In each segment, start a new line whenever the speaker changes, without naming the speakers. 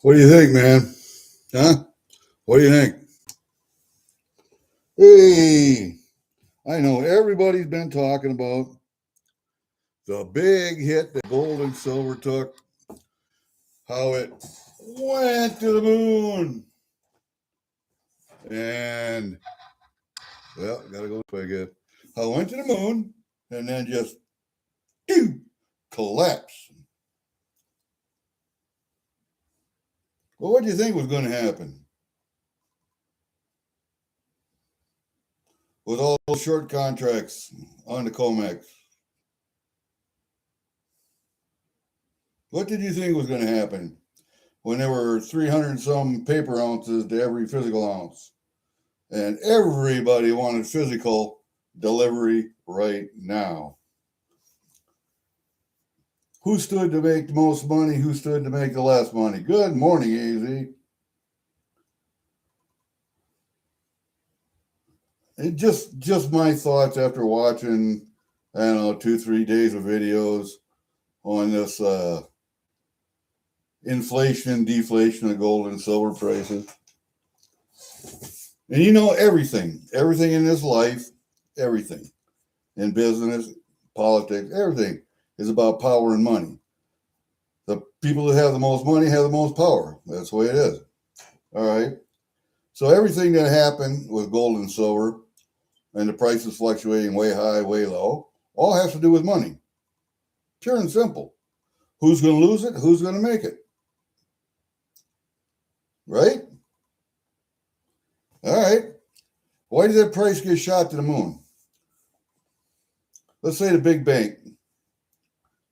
What do you think, man? Huh? What do you think? Hey, I know everybody's been talking about the big hit that gold and silver took, how it went to the moon. And, well, gotta go this way again. How it went to the moon and then just collapsed. Well, what do you think was going to happen with all those short contracts on the COMEX? What did you think was going to happen when there were 300 some paper ounces to every physical ounce? And everybody wanted physical delivery right now. Who stood to make the most money? Who stood to make the less money? Good morning, AZ. It just my thoughts after watching, I don't know, 2-3 days of videos on this inflation, deflation of gold and silver prices. And you know everything in this life, everything in business, politics, everything is about power and money. The people that have the most money have the most power. That's the way it is. All right. So everything that happened with gold and silver and the prices fluctuating way high, way low, all has to do with money. Pure and simple. Who's going to lose it? Who's going to make it? Right? All right. Why did that price get shot to the moon? Let's say the big bank,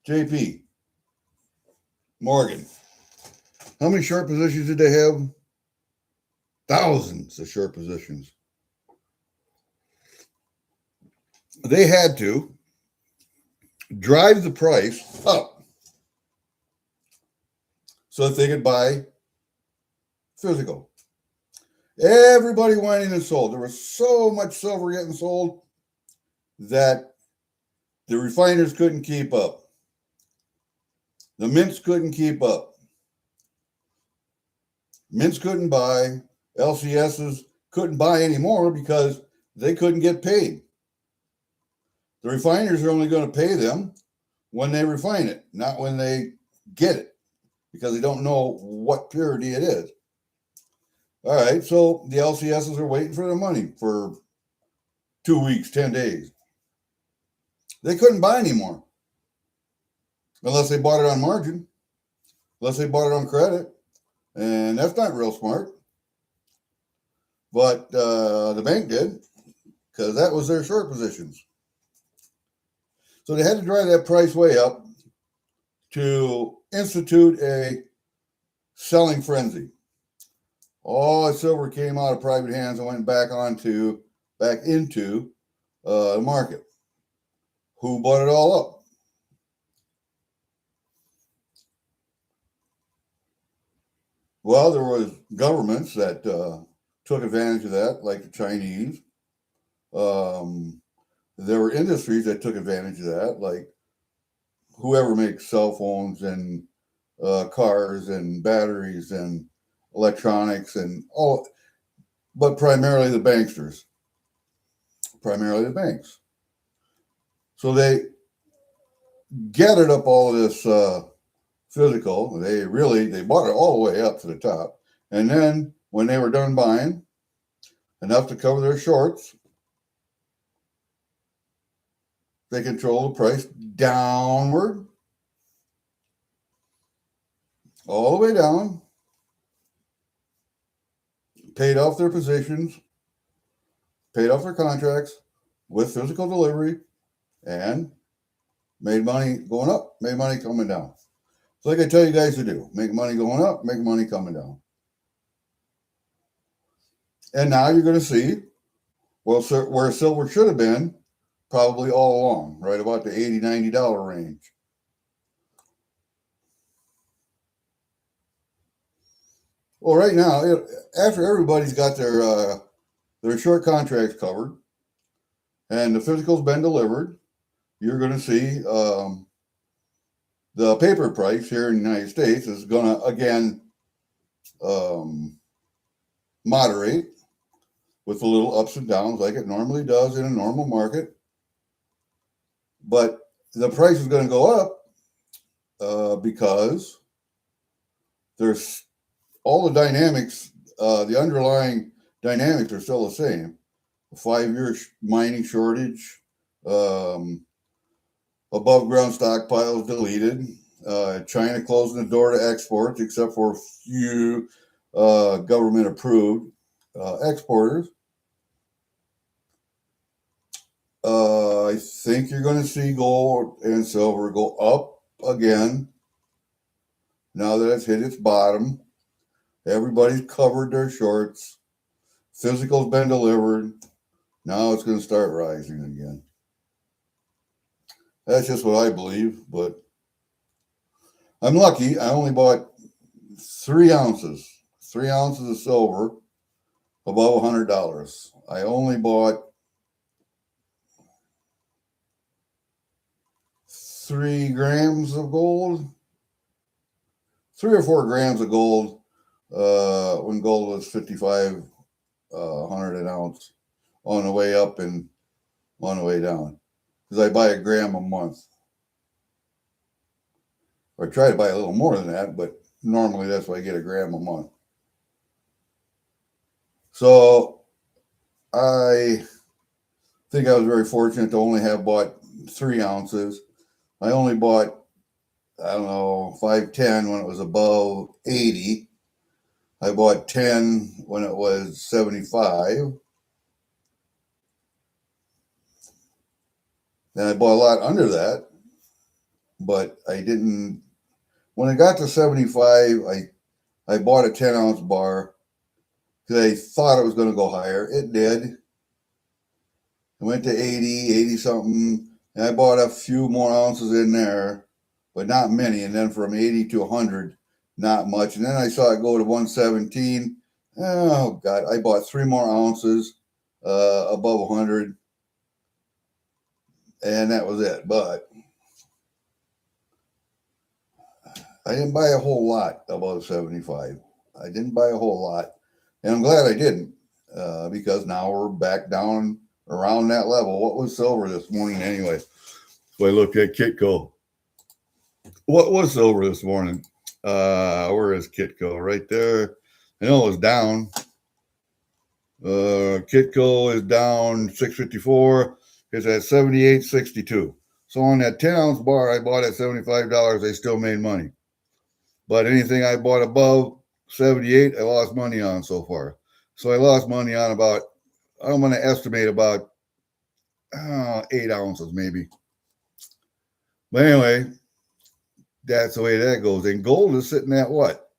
JP Morgan. How many short positions did they have? Thousands of short positions. They had to drive the price up so that they could buy physical. Everybody went in and sold. There was so much silver getting sold that the refiners couldn't keep up. The mints couldn't keep up. Mints couldn't buy. LCSs couldn't buy anymore because they couldn't get paid. The refiners are only going to pay them when they refine it, not when they get it, because they don't know what purity it is. All right, so the LCSs are waiting for their money for 2 weeks, 10 days. They couldn't buy anymore unless they bought it on margin, unless they bought it on credit, and that's not real smart. But the bank did because that was their short positions. So they had to drive that price way up to institute a selling frenzy. All the silver came out of private hands and went back into the market. Who bought it all up? Well, there was governments that took advantage of that, like the Chinese. There were industries that took advantage of that, like whoever makes cell phones and cars and batteries and electronics and all, but primarily the banksters, primarily the banks. So they gathered up all this physical. They bought it all the way up to the top, and then when they were done buying enough to cover their shorts, they control the price downward, all the way down, paid off their positions, paid off their contracts with physical delivery, and made money going up, made money coming down. It's like I tell you guys to do: make money going up, make money coming down. And now you're going to see, well, where silver should have been probably all along, right about the $80, $90 range. Well, right now, after everybody's got their short contracts covered and the physical's been delivered, you're going to see the paper price here in the United States is going to again moderate with the little ups and downs like it normally does in a normal market. But the price is going to go up because there's all the dynamics, the underlying dynamics are still the same. A 5-year mining shortage, above ground stockpiles deleted, China closing the door to exports except for a few government approved exporters. I think you're going to see gold and silver go up again now that it's hit its bottom. Everybody's covered their shorts. Physical's been delivered. Now it's going to start rising again. That's just what I believe, but I'm lucky. I only bought 3 ounces of silver above $100. I only bought 3 grams of gold, 3 or 4 grams of gold when gold was 5,500 an ounce on the way up and on the way down. Because I buy a gram a month. Or I try to buy a little more than that, but normally that's why I get a gram a month. So I think I was very fortunate to only have bought 3 ounces. I only bought, 510 when it was above 80. I bought 10 when it was 75. And I bought a lot under that, but I didn't. When it got to 75, I bought a 10-ounce bar because I thought it was going to go higher. It did. It went to 80 something, and I bought a few more ounces in there, but not many. And then from 80 to 100, not much. And then I saw it go to 117. Oh, God, I bought 3 more ounces above 100. And that was it. But I didn't buy a whole lot above 75. I didn't buy a whole lot. And I'm glad I didn't because now we're back down around that level. What was silver this morning anyway? So I looked at Kitco. What was silver this morning? Where is Kitco? Right there. I know it was down. Kitco is down 654. It's at 78.62. So on that 10-ounce bar I bought at $75, I still made money. But anything I bought above 78, I lost money on so far. So I lost money on about, I'm going to estimate about 8 ounces maybe. But anyway, that's the way that goes. And gold is sitting at what?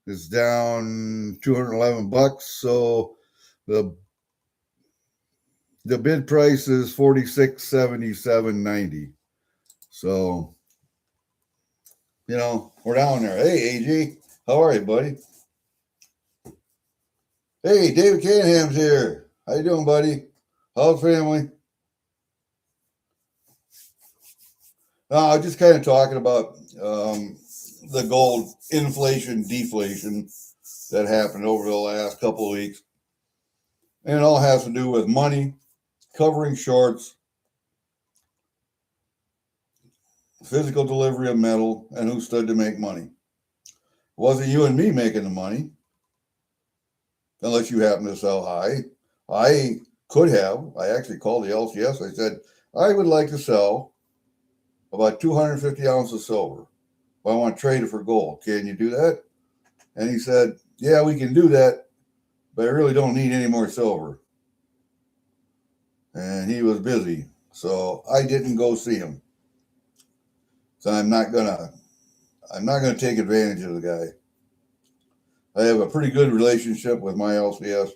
It's down $211. So the bid price is $46.77.90. So, we're down there. Hey, AG, how are you, buddy? Hey, David Canaham's here. How you doing, buddy? How's family? I'm just kind of talking about the gold inflation, deflation that happened over the last couple of weeks. And it all has to do with money, covering shorts, physical delivery of metal, and who stood to make money. It wasn't you and me making the money, unless you happen to sell high. I could have. I actually called the LCS. I said, I would like to sell about 250 ounces of silver. I want to trade it for gold. Can you do that? And he said, yeah, we can do that, but I really don't need any more silver. And he was busy, so I didn't go see him. So I'm not gonna take advantage of the guy. I have a pretty good relationship with my LCS,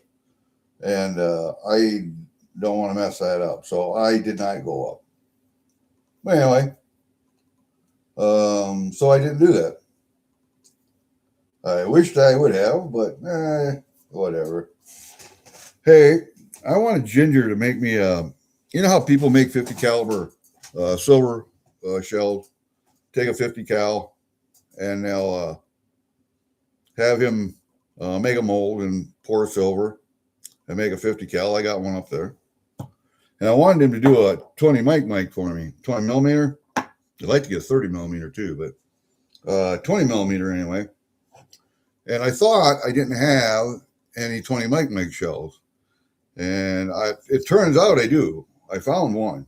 and I don't want to mess that up. So I did not go up. But anyway, so I didn't do that. I wished I would have, but whatever. Hey, I want Ginger to make me you know how people make 50 caliber silver shells? Take a 50 cal, and they'll have him make a mold and pour silver and make a 50 cal. I got one up there. And I wanted him to do a 20 mic for me, 20 millimeter. I'd like to get a 30 millimeter too, but 20 millimeter anyway. And I thought I didn't have any 20 mic shells. And it turns out I do. I found one.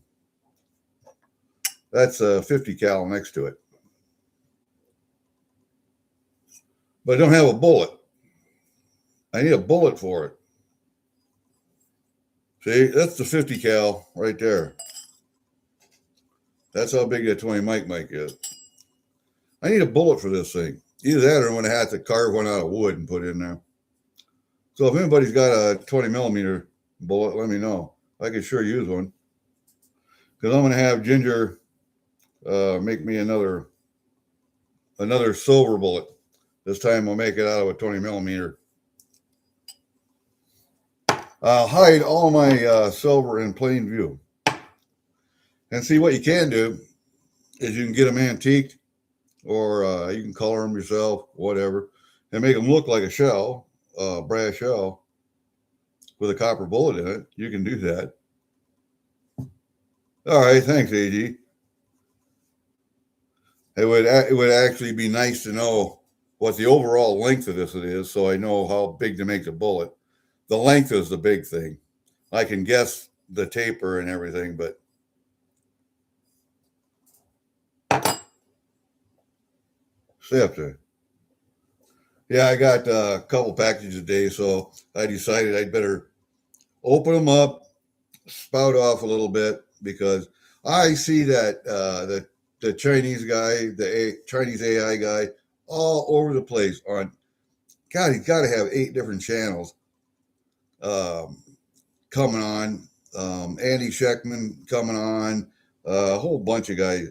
That's a 50 cal next to it. But I don't have a bullet. I need a bullet for it. See, that's the 50 cal right there. That's how big that 20 mic is. I need a bullet for this thing. Either that or I'm going to have to carve one out of wood and put it in there. So if anybody's got a 20 millimeter bullet, let me know. I could sure use one. Because I'm going to have Ginger make me another silver bullet. This time I'll make it out of a 20 millimeter. I'll hide all my silver in plain view. And see, what you can do is you can get them antiqued, or you can color them yourself, whatever, and make them look like a shell, brass shell, with a copper bullet in it. You can do that. All right, thanks, AG. It would actually be nice to know what the overall length of this is, so I know how big to make the bullet. The length is the big thing. I can guess the taper and everything, but stay up there. Yeah, I got a couple packages a day, so I decided I'd better open them up, spout off a little bit, because I see that the Chinese guy, Chinese AI guy, all over the place on. God, he's got to have 8 different channels coming on. Andy Scheckman coming on, a whole bunch of guys.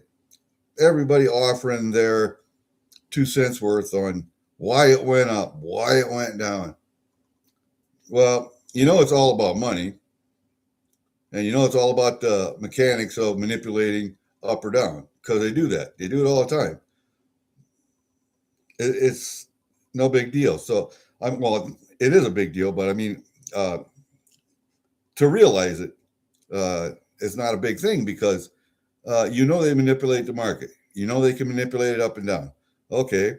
Everybody offering their 2 cents worth on why it went up, why it went down. Well, it's all about money. And it's all about the mechanics of manipulating up or down, because they do that. They do it all the time. It's no big deal. So, it is a big deal, but I mean, to realize it, it's not a big thing, because they manipulate the market. They can manipulate it up and down. Okay,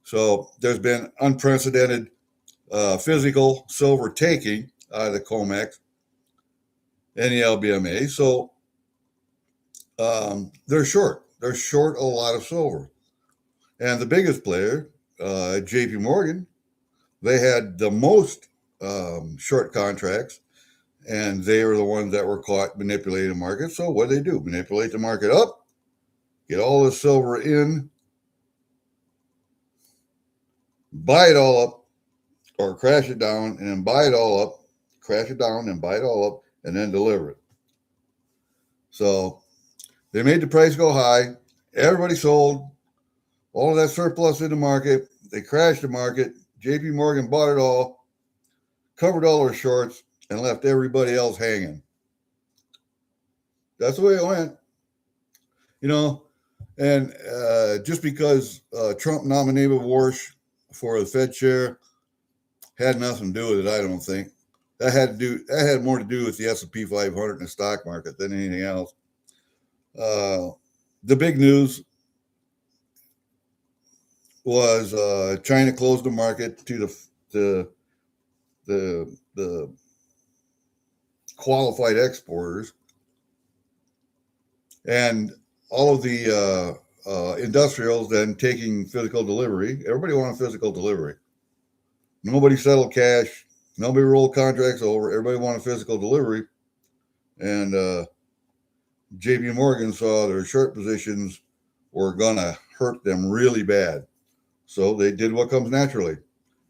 so there's been unprecedented physical silver taking out of the COMEX and the LBMA. So they're short. They're short a lot of silver. And the biggest player, JP Morgan, they had the most short contracts, and they were the ones that were caught manipulating the market. So what do? Manipulate the market up, get all the silver in, buy it all up, or crash it down, and then buy it all up, crash it down, and buy it all up, and then deliver it. So they made the price go high. Everybody sold all of that surplus in the market. They crashed the market. JP Morgan bought it all, covered all their shorts, and left everybody else hanging. That's the way it went. And just because Trump nominated Warsh for the Fed chair had nothing to do with it, I don't think. That had more to do with the S&P 500 and the stock market than anything else. The big news was China closed the market to the qualified exporters, and all of the industrials then taking physical delivery. Everybody wanted physical delivery. Nobody settled cash. Nobody rolled contracts over. Everybody wanted physical delivery. And JP Morgan saw their short positions were going to hurt them really bad. So they did what comes naturally.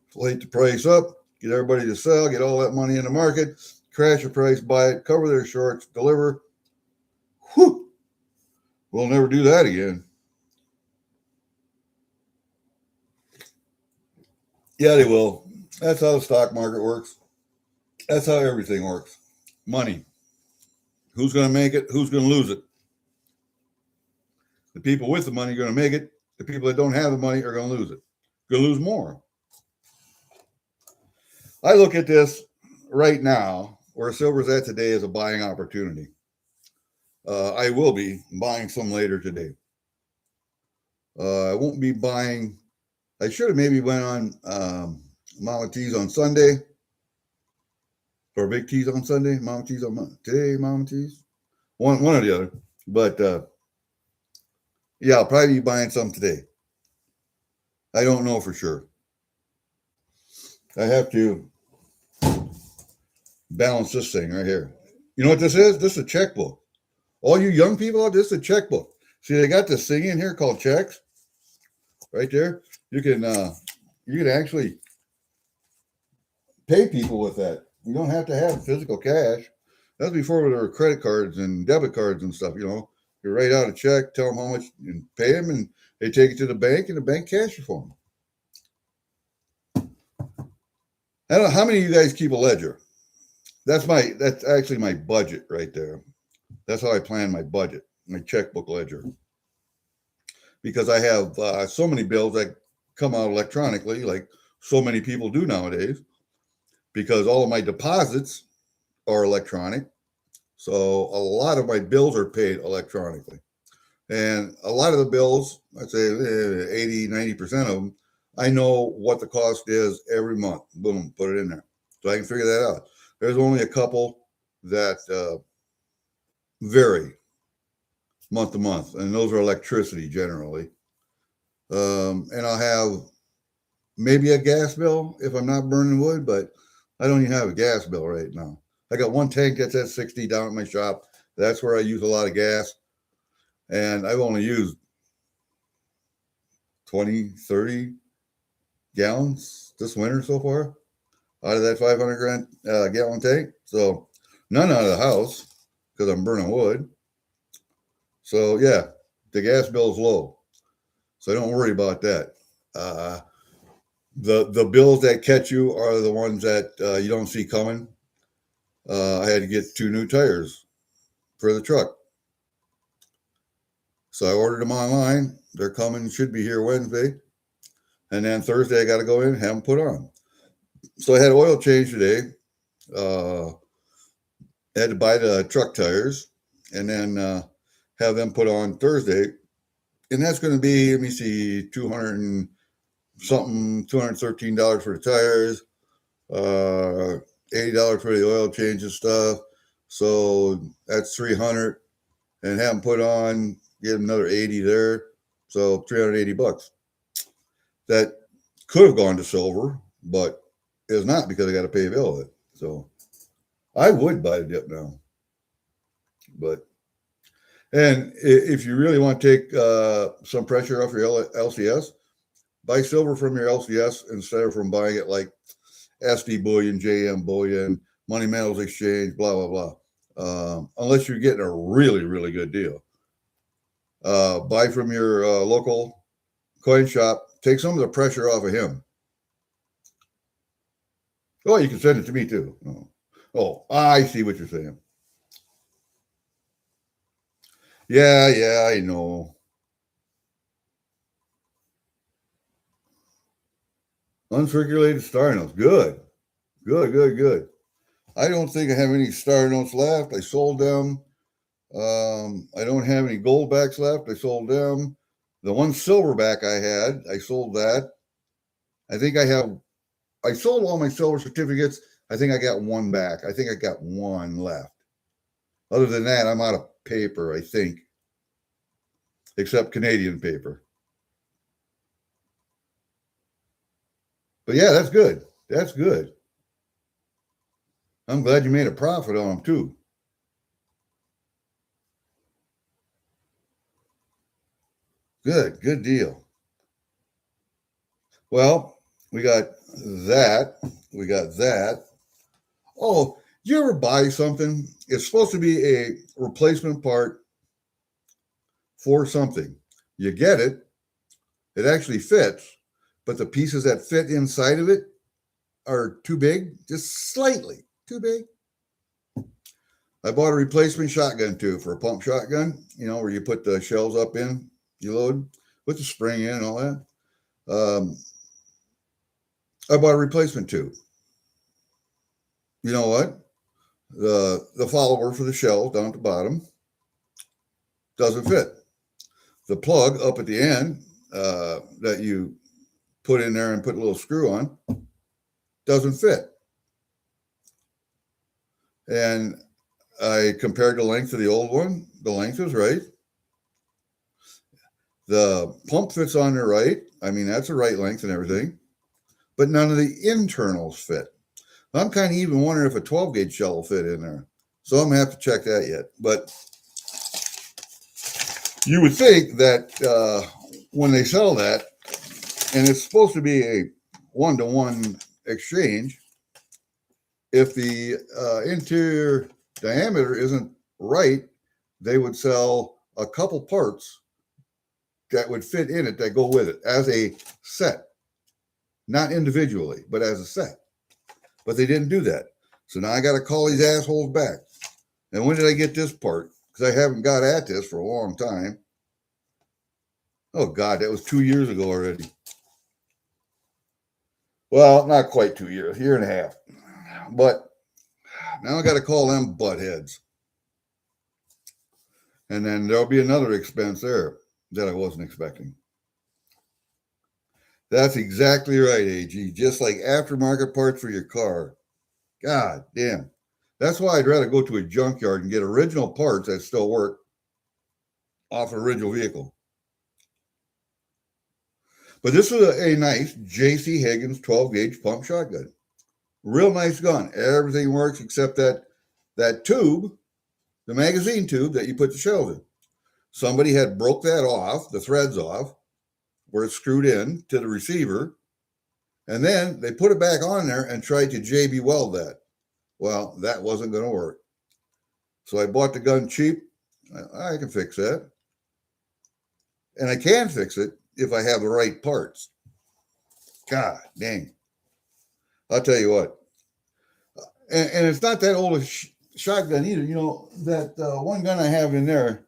Inflate the price up, get everybody to sell, get all that money in the market, crash the price, buy it, cover their shorts, deliver. Whew! We'll never do that again. Yeah, they will. That's how the stock market works. That's how everything works. Money. Who's going to make it? Who's going to lose it? The people with the money are going to make it. The The people that don't have the money are going to lose it. Going to lose more. I look at this right now, where silver's at today, as a buying opportunity. I will be buying some later today. I won't be buying. I should have maybe went on Mama T's on Sunday, or Big T's on Sunday. Mama T's on today. Mama T's, one or the other. But yeah, I'll probably be buying some today. I don't know for sure. I have to balance this thing right here. You know what this is? This is a checkbook. All you young people, this is a checkbook. See, they got this thing in here called checks. Right there. You can actually pay people with that. You don't have to have physical cash. That's before there were credit cards and debit cards and stuff, you know. You write out a check, tell them how much, and pay them, and they take it to the bank, and the bank cash it for them. I don't know how many of you guys keep a ledger. That's actually my budget right there. That's how I plan my budget, my checkbook ledger. Because I have so many bills that come out electronically, like so many people do nowadays, because all of my deposits are electronic. So a lot of my bills are paid electronically. And a lot of the bills, I'd say 80, 90% of them, I know what the cost is every month. Boom, put it in there. So I can figure that out. There's only a couple that vary month to month, and those are electricity generally. And I'll have maybe a gas bill if I'm not burning wood, but I don't even have a gas bill right now. I got one tank that's at 60 down at my shop. That's where I use a lot of gas. And I've only used 20, 30 gallons this winter so far out of that 500 gallon tank. So none out of the house because I'm burning wood. So yeah, the gas bill is low. So don't worry about that. The bills that catch you are the ones that you don't see coming. I had to get 2 new tires for the truck. So I ordered them online. They're coming, should be here Wednesday. And then Thursday I got to go in and have them put on. So I had oil change today. Had to buy the truck tires and then have them put on Thursday. And that's going to be, let me see, $213 for the tires, $80 for the oil change and stuff. So that's $300, and have them put on, get another 80 there. So $380. That could have gone to silver, but it's not because I got to pay a bill with it. So I would buy a dip now. And if you really want to take some pressure off your LCS, buy silver from your LCS instead of from buying it like SD Bullion, JM Bullion, Money Metals Exchange, blah, blah, blah. Unless you're getting a really, really good deal. Buy from your local coin shop. Take some of the pressure off of him. Oh, you can send it to me too. Oh, I see what you're saying. Yeah, I know. Uncirculated star notes. Good. I don't think I have any star notes left. I sold them. I don't have any gold backs left. I sold them. The one silverback I had, I sold that. I sold all my silver certificates. I think I got one back. I think I got one left. Other than that, I'm out of paper, I think. Except Canadian paper. But yeah, that's good. That's good. I'm glad you made a profit on them too. Good deal. Well, we got that. Oh, you ever buy something? It's supposed to be a replacement part for something. You get it. It actually fits, but the pieces that fit inside of it are too big, just slightly too big. I bought a replacement shotgun too for a pump shotgun, where you put the shells up in, you load. with the spring in and all that. I bought a replacement tube. You know what? The follower for the shells down at the bottom doesn't fit. The plug up at the end that you put in there and put a little screw on doesn't fit. And I compared the length of the old one. The length was right. The pump fits on the right. I mean, that's the right length and everything. But none of the internals fit. I'm kind of even wondering if a 12 gauge shell will fit in there. So I'm going to have to check that yet. But you would think that when they sell that, and it's supposed to be a one-to-one exchange, if the interior diameter isn't right, they would sell a couple parts that would fit in it that go with it as a set, not individually, but as a set. But they didn't do that. So now I got to call these assholes back. And when did I get this part? Because I haven't got at this for a long time. Oh, God, that was 2 years ago already. Well, not quite 2 years, year and a half. But now I got to call them buttheads. And then there'll be another expense there that I wasn't expecting. That's exactly right, AG. Just like aftermarket parts for your car. God damn. That's why I'd rather go to a junkyard and get original parts that still work off an original vehicle. But this was a nice J.C. Higgins 12-gauge pump shotgun. Real nice gun. Everything works except that tube, the magazine tube that you put the shells in. Somebody had broke that off, the threads off, where it's screwed in to the receiver. And then they put it back on there and tried to JB weld that. Well, that wasn't going to work. So I bought the gun cheap. I can fix that. And I can fix it if I have the right parts. God dang. I'll tell you what. And it's not that old a shotgun either. You know, that one gun I have in there,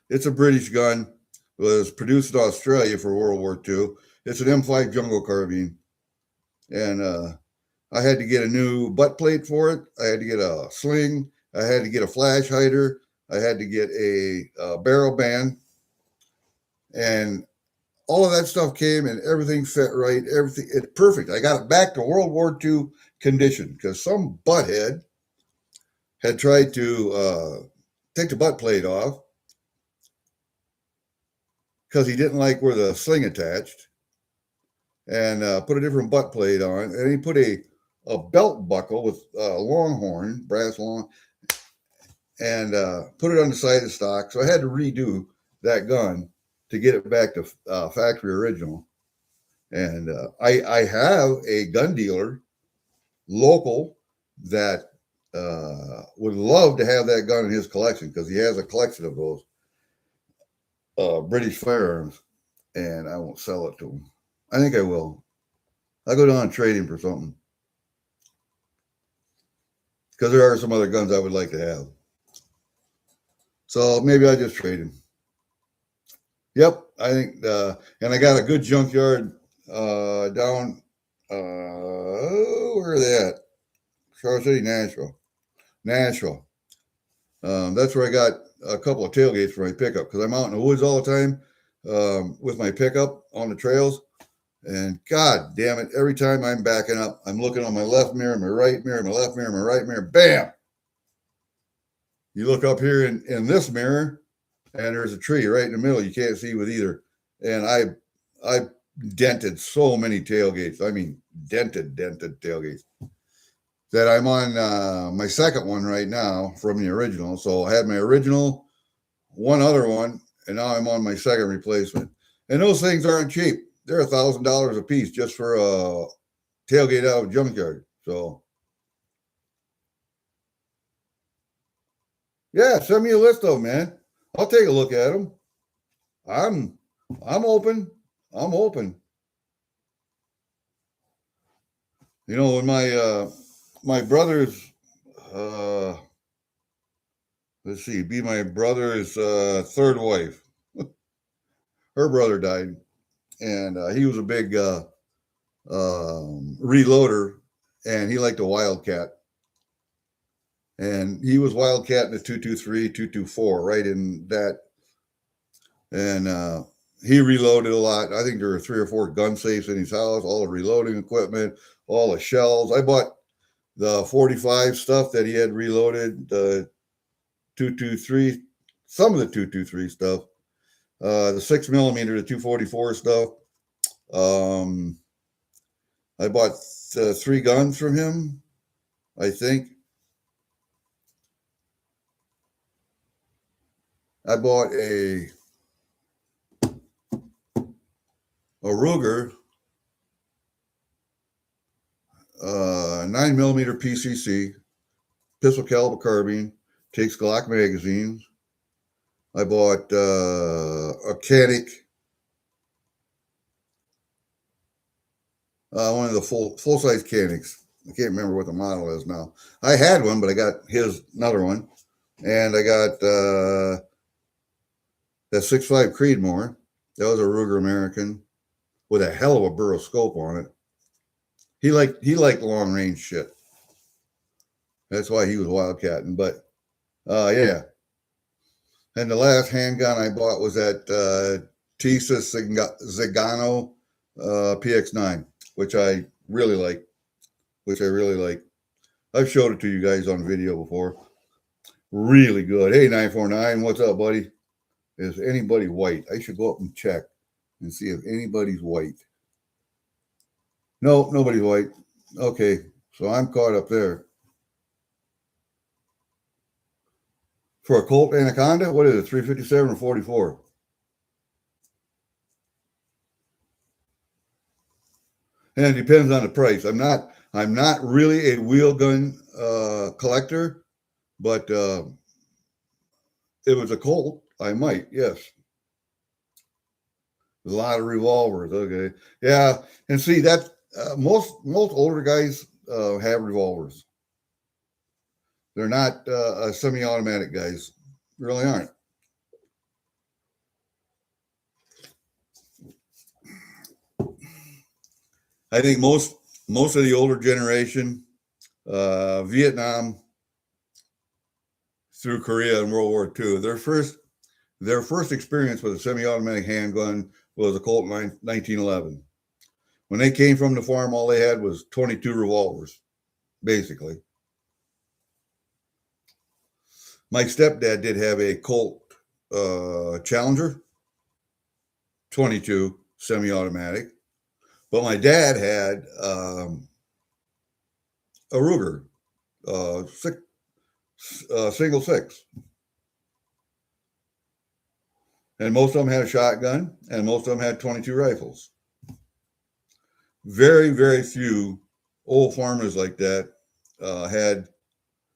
it's a British gun. It was produced in Australia for World War II. It's an M5 jungle carbine. And I had to get a new butt plate for it. I had to get a sling. I had to get a flash hider. I had to get a barrel band. And all of that stuff came and everything fit right. Everything, it's perfect. I got it back to World War II condition because some butthead had tried to take the butt plate off because he didn't like where the sling attached and put a different butt plate on. And he put a belt buckle with longhorn, brass long, and put it on the side of the stock. So I had to redo that gun to get it back to factory original. And I have a gun dealer, local, that would love to have that gun in his collection because he has a collection of those British firearms, and I won't sell it to him. I think I will. I'll go down and trade him for something because there are some other guns I would like to have. So maybe I'll just trade him. Yep, I think, and I got a good junkyard down, where are they at? Charlotte City, Nashville. That's where I got a couple of tailgates for my pickup because I'm out in the woods all the time with my pickup on the trails. And God damn it, every time I'm backing up, I'm looking on my left mirror, my right mirror, my left mirror, my right mirror. Bam! You look up here in this mirror, and there's a tree right in the middle. You can't see with either. And I dented so many tailgates. I mean, dented tailgates. That I'm on my second one right now from the original. So I had my original, one other one, and now I'm on my second replacement. And those things aren't cheap. They're $1,000 a piece just for a tailgate out of a junkyard. So yeah, send me a list of them, man. I'll take a look at them. I'm open. I'm open. You know, when my brother's let's see, be my brother's third wife. Her brother died, and he was a big reloader, and he liked a Wildcat. And he was Wildcat in the 223, 224, right in that. And he reloaded a lot. I think there were 3 or 4 gun safes in his house, all the reloading equipment, all the shells. I bought the 45 stuff that he had reloaded, the 223, some of the 223 stuff, the 6mm, the 244 stuff. I bought 3 guns from him, I think. I bought a Ruger 9mm PCC, pistol caliber carbine, takes Glock magazines. I bought a Canik, one of the full-size Caniks. I can't remember what the model is now. I had one, but I got another one. And I got that 6.5 Creedmoor. That was a Ruger American with a hell of a burrow scope on it. He liked long range shit. That's why he was wildcatting. But yeah. And the last handgun I bought was that Tisa Zagano PX9, which I really like. I've showed it to you guys on video before. Really good. Hey, 949, what's up, buddy? Is anybody white? I should go up and check and see if anybody's white. No, nobody's white. Okay, so I'm caught up there. For a Colt Anaconda, what is it, 357 or 44? And it depends on the price. I'm not really a wheel gun collector, but if it was a Colt, I might, yes. A lot of revolvers, okay. Yeah, and see that most older guys have revolvers. They're not semi-automatic guys. Really aren't. I think most of the older generation, Vietnam through Korea and World War II, their first experience with a semi-automatic handgun was a Colt 1911. When they came from the farm, all they had was 22 revolvers, basically. My stepdad did have a Colt Challenger, 22 semi-automatic, but my dad had a Ruger, single 6. And most of them had a shotgun, and most of them had 22 rifles. Very, very few old farmers like that had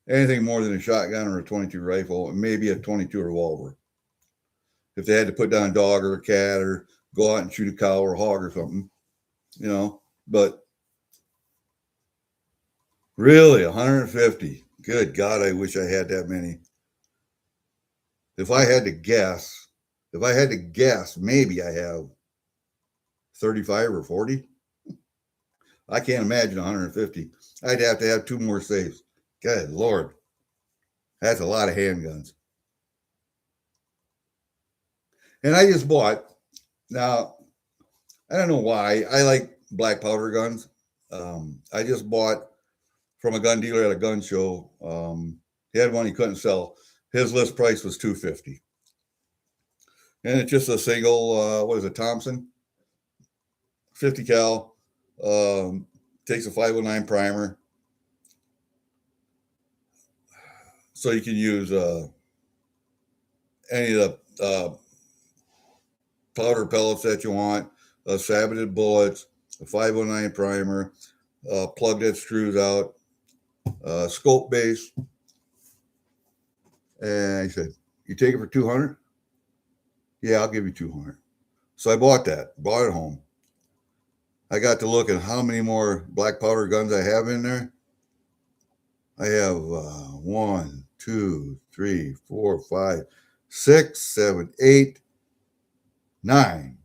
anything more than a shotgun or a 22 rifle, and maybe a 22 revolver. If they had to put down a dog or a cat or go out and shoot a cow or a hog or something, you know. But really, 150. Good God, I wish I had that many. If I had to guess, maybe I have 35 or 40. I can't imagine 150. I'd have to have 2 more safes. Good Lord. That's a lot of handguns. And I just bought, now, I don't know why. I like black powder guns. I just bought from a gun dealer at a gun show. He had one he couldn't sell. His list price was $250. And it's just a single, what is it, Thompson? 50 cal. Takes a 509 primer. So you can use any of the powder pellets that you want, saboted bullets, a 509 primer, plug that screws out, scope base. And he said, "You take it for 200? Yeah, I'll give you 200. So I bought it home. I got to look at how many more black powder guns I have in there. I have 1, 2, 3, 4, 5, 6, 7, 8, 9.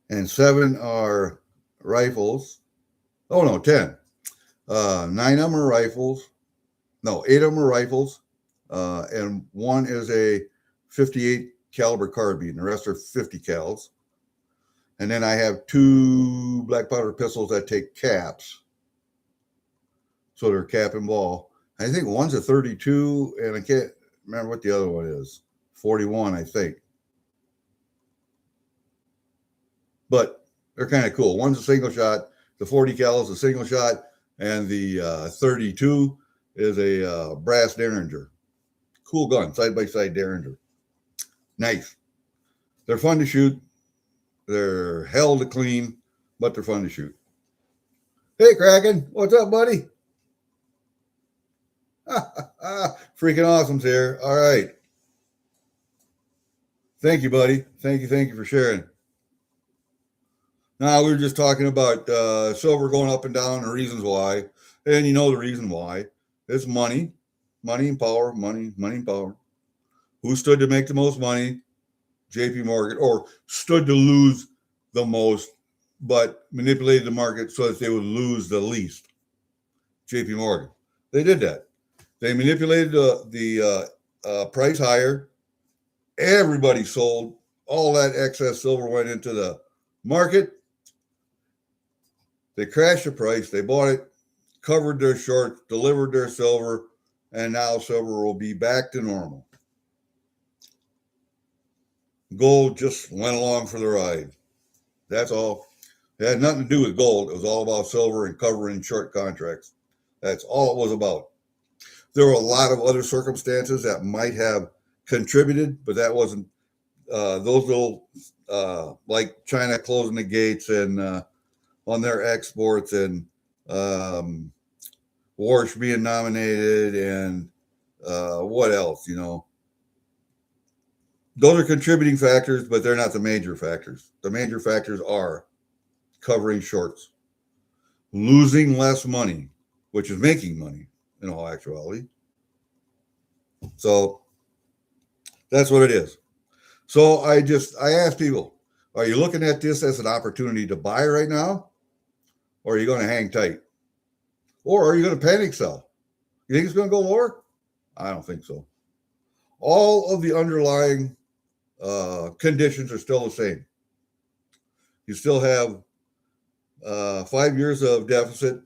And 7 are rifles. Oh, no, 10. 9 of them are rifles. No, 8 of them are rifles. And 1 is a 58 caliber carbine. The rest are 50 cals. And then I have 2 black powder pistols that take caps. So they're cap and ball. I think one's a 32, and I can't remember what the other one is. 41, I think. But they're kind of cool. One's a single shot. The 40 cal is a single shot, and the 32 is a brass Derringer. Cool gun, side-by-side Derringer. Nice. They're fun to shoot. They're hell to clean, but they're fun to shoot. Hey, Kraken. What's up, buddy? Freaking awesome's here. All right. Thank you, buddy. Thank you for sharing. Now, we were just talking about silver going up and down, the reasons why. And you know the reason why. It's money. Money and power. Money and power. Who stood to make the most money? JP Morgan. Or stood to lose the most, but manipulated the market so that they would lose the least. JP Morgan. They did that. They manipulated the price higher. Everybody sold. All that excess silver went into the market. They crashed the price. They bought it, covered their shorts, delivered their silver, and now silver will be back to normal. Gold just went along for the ride. That's all. It had nothing to do with gold. It was all about silver and covering short contracts. That's all it was about. There were a lot of other circumstances that might have contributed, but that wasn't those little, like China closing the gates and on their exports and Warsh being nominated and what else, you know. Those are contributing factors, but they're not the major factors. The major factors are covering shorts, losing less money, which is making money in all actuality. So that's what it is. So I ask people, are you looking at this as an opportunity to buy right now? Or are you going to hang tight? Or are you going to panic sell? You think it's going to go lower? I don't think so. All of the underlying conditions are still the same. You still have 5 years of deficit,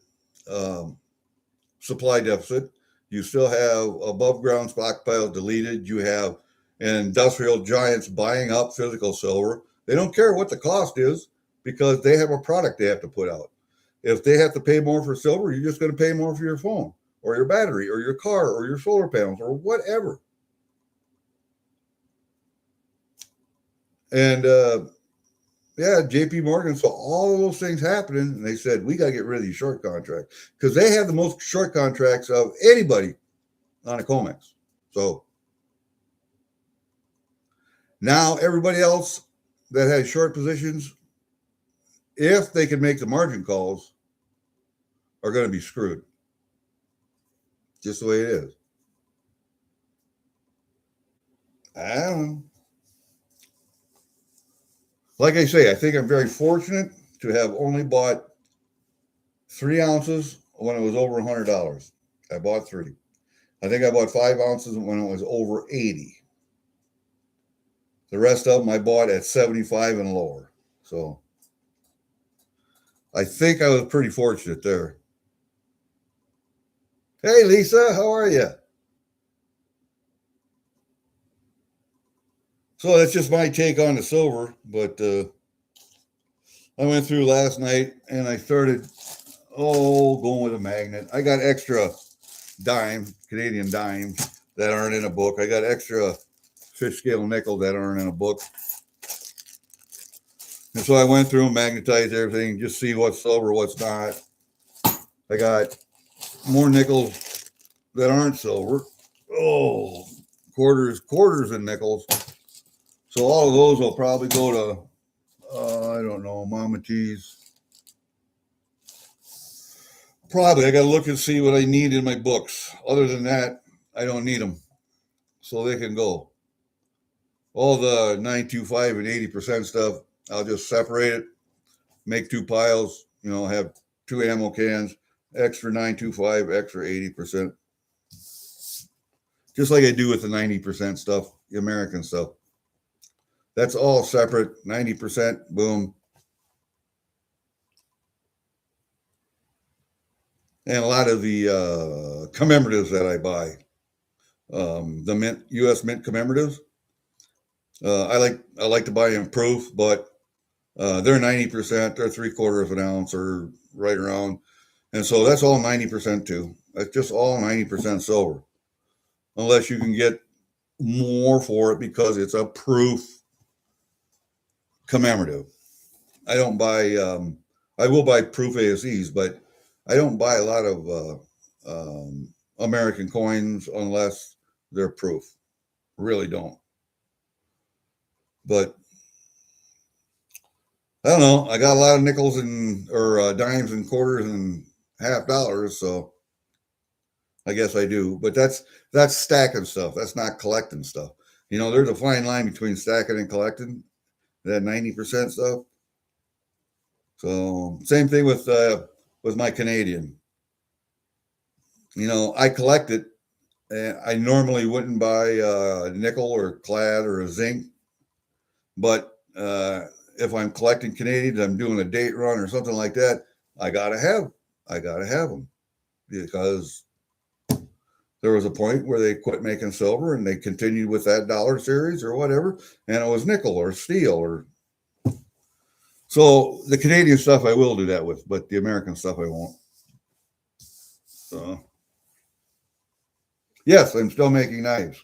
supply deficit. You still have above ground stockpile deleted. You have industrial giants buying up physical silver. They don't care what the cost is because they have a product they have to put out. If they have to pay more for silver, you're just going to pay more for your phone or your battery or your car or your solar panels or whatever. And yeah, JP Morgan saw all of those things happening, and they said, we got to get rid of these short contracts because they have the most short contracts of anybody on a COMEX. So now everybody else that has short positions, if they can make the margin calls, are going to be screwed. Just the way it is. I don't know. Like I say, I think I'm very fortunate to have only bought 3 ounces when it was over $100. I bought 3. I think I bought 5 ounces when it was over 80. The rest of them I bought at 75 and lower. So I think I was pretty fortunate there. Hey, Lisa, how are you? So that's just my take on the silver, but I went through last night and I started, going with a magnet. I got extra Canadian dimes that aren't in a book. I got extra fish scale nickel that aren't in a book. And so I went through and magnetized everything, just see what's silver, what's not. I got more nickels that aren't silver. Oh, quarters and nickels. So all of those will probably go to, I don't know, Mama T's. Probably. I got to look and see what I need in my books. Other than that, I don't need them. So they can go. All the 925 and 80% stuff, I'll just separate it, make two piles, have two ammo cans, extra 925, extra 80%. Just like I do with the 90% stuff, the American stuff. That's all separate, 90%, boom. And a lot of the commemoratives that I buy, the U.S. Mint commemoratives, I like to buy them proof, but they're 90%, they're 3/4 of an ounce or right around. And so that's all 90% too. That's just all 90% silver. Unless you can get more for it because it's a proof commemorative. I don't buy, I will buy proof ASEs, but I don't buy a lot of American coins unless they're proof. Really don't. But I don't know. I got a lot of nickels and or dimes and quarters and half dollars, so I guess I do. But that's stacking stuff. That's not collecting stuff. There's a fine line between stacking and collecting. That 90% stuff. So same thing with my Canadian. I collect it, and I normally wouldn't buy a nickel or clad or a zinc, but if I'm collecting Canadians, I'm doing a date run or something like that, I gotta have them because there was a point where they quit making silver and they continued with that dollar series or whatever, and it was nickel or steel or. So the Canadian stuff I will do that with, but the American stuff I won't. So yes, I'm still making knives.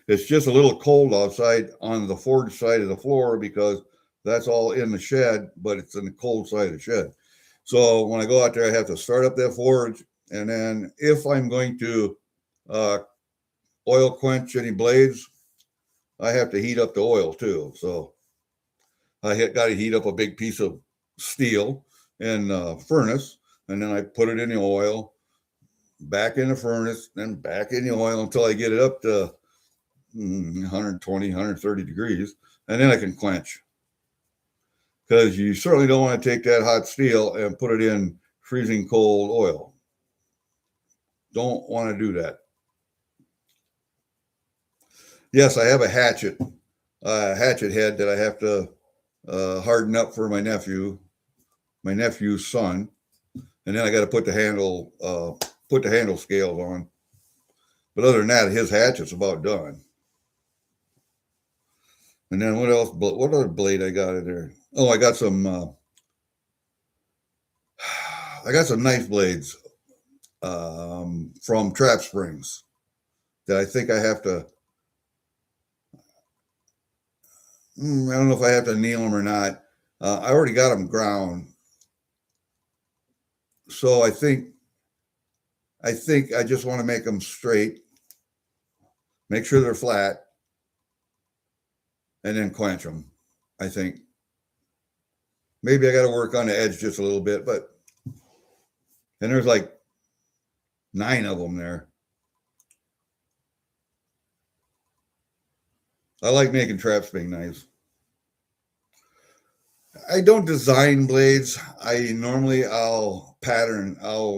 It's just a little cold outside on the forge side of the floor because that's all in the shed, but it's in the cold side of the shed. So when I go out there, I have to start up that forge. And then if I'm going to oil quench any blades, I have to heat up the oil too. So I got to heat up a big piece of steel in the furnace, and then I put it in the oil, back in the furnace, then back in the oil until I get it up to 120, 130 degrees, and then I can quench. Because you certainly don't want to take that hot steel and put it in freezing cold oil. Don't want to do that. Yes, I have a hatchet head that I have to harden up for my nephew's son, and then I got to put the handle scales on. But other than that, his hatchet's about done. And then what else? What other blade I got in there? Oh, I got some knife blades from Trap Springs that I think I have to. I don't know if I have to nail them or not. I already got them ground, so I think I just want to make them straight, make sure they're flat, and then quench them. I think maybe I got to work on the edge just a little bit, and there's like 9 of them there. I like making trap spring knives. I don't design blades. I'll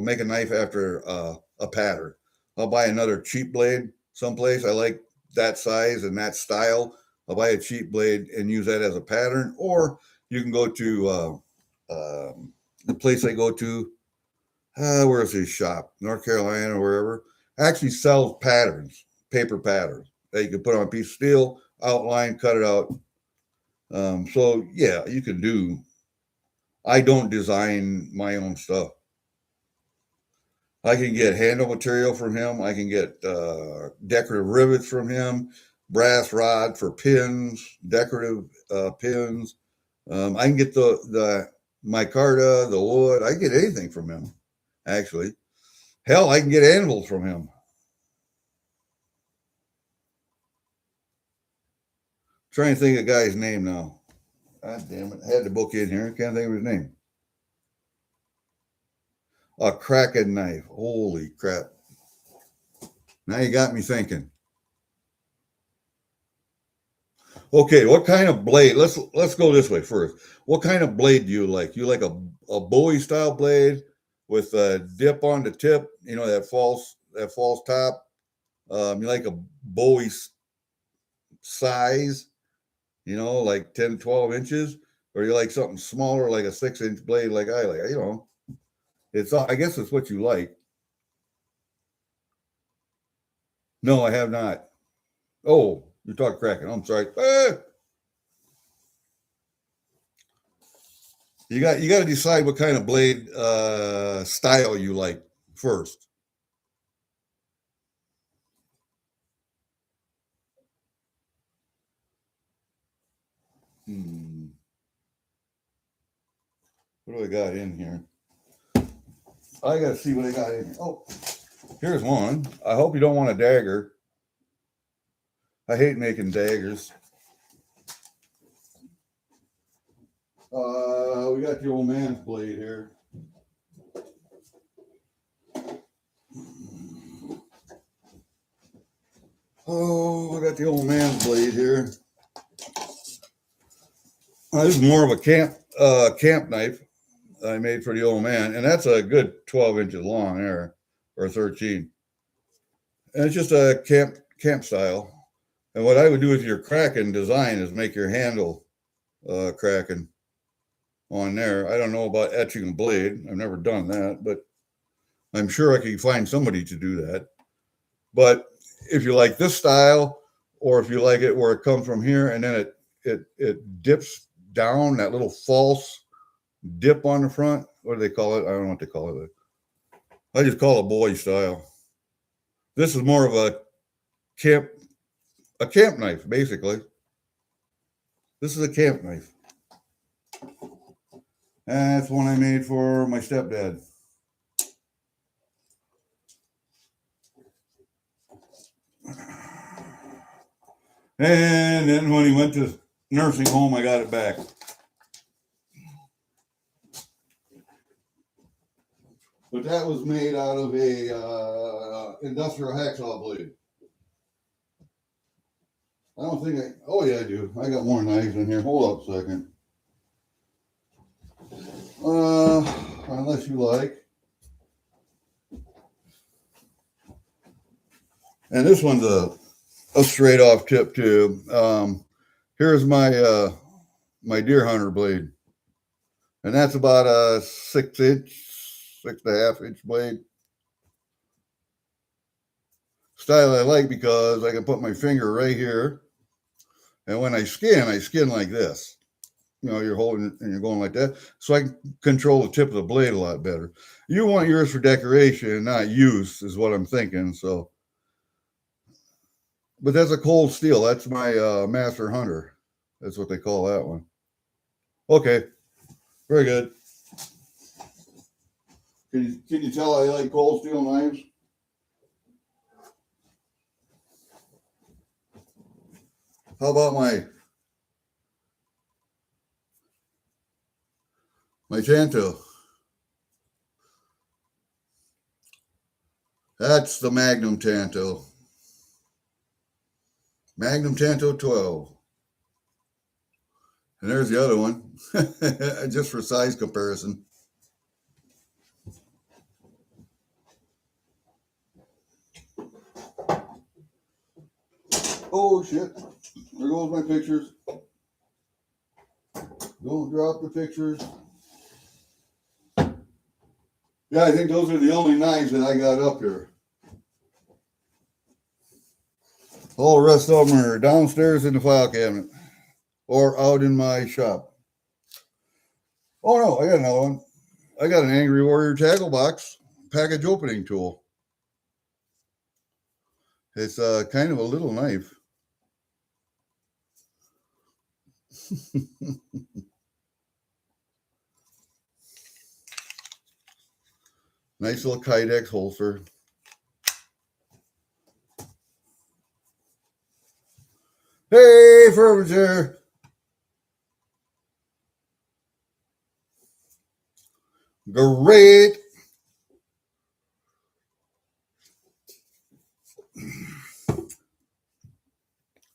make a knife after a pattern. I'll buy another cheap blade someplace. I like that size and that style. I'll buy a cheap blade and use that as a pattern. Or you can go to the place I go to. Where's his shop? North Carolina or wherever. Actually sells patterns, paper patterns that you can put on a piece of steel, outline, cut it out. So yeah, you can do. I don't design my own stuff. I can get handle material from him. I can get decorative rivets from him, brass rod for pins, decorative pins. I can get the micarta, the wood. I can get anything from him, actually. Hell, I can get anvils from him. Trying to think of the guy's name now. God damn it. I had the book in here. I can't think of his name. A cracking knife. Holy crap. Now you got me thinking. Okay, what kind of blade? Let's go this way first. What kind of blade do you like? You like a Bowie style blade with a dip on the tip, that false top. You like a Bowie size, like 10, 12 inches, or you like something smaller, like a 6-inch blade, like I like. I guess it's what you like. No, I have not. Oh, you're talking cracking. I'm sorry. You got to decide what kind of blade style you like first. Hmm. What do I got in here? I got to see what I got in here. Oh, here's one. I hope you don't want a dagger. I hate making daggers. We got the old man's blade here. Oh, we got the old man's blade here. This is more of a camp knife I made for the old man, and that's a good 12 inches long there, or 13. And it's just a camp style. And what I would do with your cracking design is make your handle cracking on there. I don't know about etching a blade. I've never done that, but I'm sure I could find somebody to do that. But if you like this style, or if you like it where it comes from here and then it dips down, that little false dip on the front. What do they call it? I don't know what they call it. I just call it Bowie style. This is more of camp a camp knife, basically. This is a camp knife. And that's one I made for my stepdad. And then when he went to nursing home, I got it back. But that was made out of a industrial hacksaw blade. I don't think oh yeah, I do. I got more knives in here. Hold up a second. Unless you like. And this one's a straight off tip too. Here's my deer hunter blade. And that's about a 6-inch, 6.5-inch blade. Style I like because I can put my finger right here. And when I skin like this. You're holding it and you're going like that. So I can control the tip of the blade a lot better. You want yours for decoration, not use, is what I'm thinking. So, but that's a cold steel. That's my Master Hunter. That's what they call that one. Okay, very good. Can you tell I like cold steel knives? How about my Tanto? That's the Magnum Tanto. Magnum Tanto 12. And there's the other one, just for size comparison. Oh shit, there goes my pictures. Don't drop the pictures. Yeah, I think those are the only knives that I got up here. All the rest of them are downstairs in the file cabinet or out in my shop. Oh no, I got another one. I got an Angry Warrior tackle box package opening tool. It's kind of a little knife. Nice little Kydex holster. Hey, furniture. Great.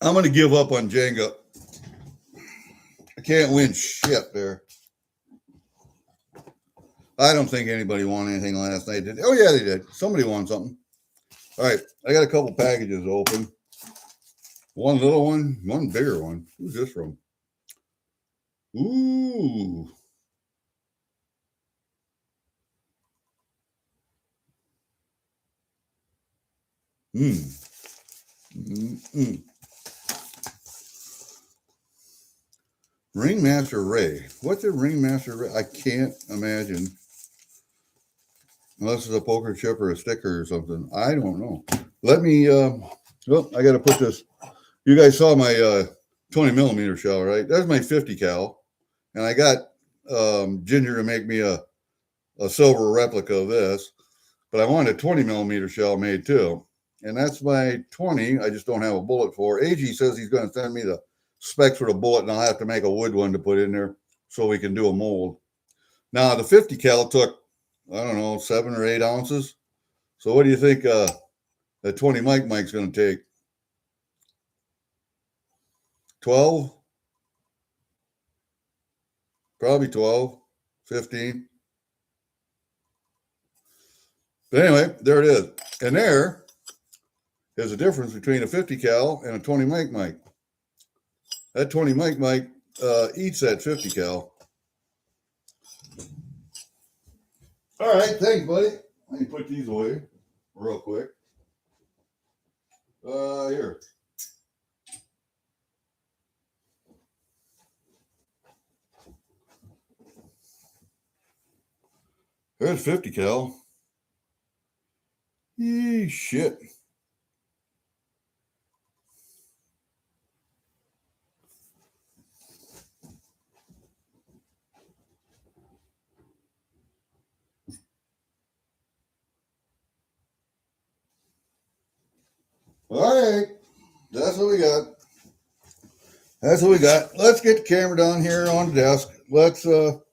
I'm going to give up on Jenga. I can't win shit there. I don't think anybody won anything last night. Did they? Oh, yeah, they did. Somebody won something. All right. I got a couple packages open. One little one, one bigger one. Who's this from? Ooh. Ringmaster Ray. What's a Ringmaster Ray? I can't imagine. Unless it's a poker chip or a sticker or something. I don't know. Let me, well, I got to put this. You guys saw my 20 millimeter shell, right? That's my 50 cal. And I got Ginger to make me a silver replica of this. But I wanted a 20 millimeter shell made too. And that's my 20. I just don't have a bullet for. AG says he's going to send me the specs for the bullet, and I'll have to make a wood one to put in there so we can do a mold. Now, the 50 cal took, I don't know, 7 or 8 ounces. So what do you think the 20 Mike's going to take? 12? Probably 12, 15. But anyway, there it is. And there is a difference between a 50 cal and a 20 Mike. That 20 Mike eats that 50 cal. All right, thanks, buddy. Let me put these away real quick. Here. There's 50 cal. Yee, shit. All right, that's what we got. That's what we got. Let's get the camera down here on the desk. Let's move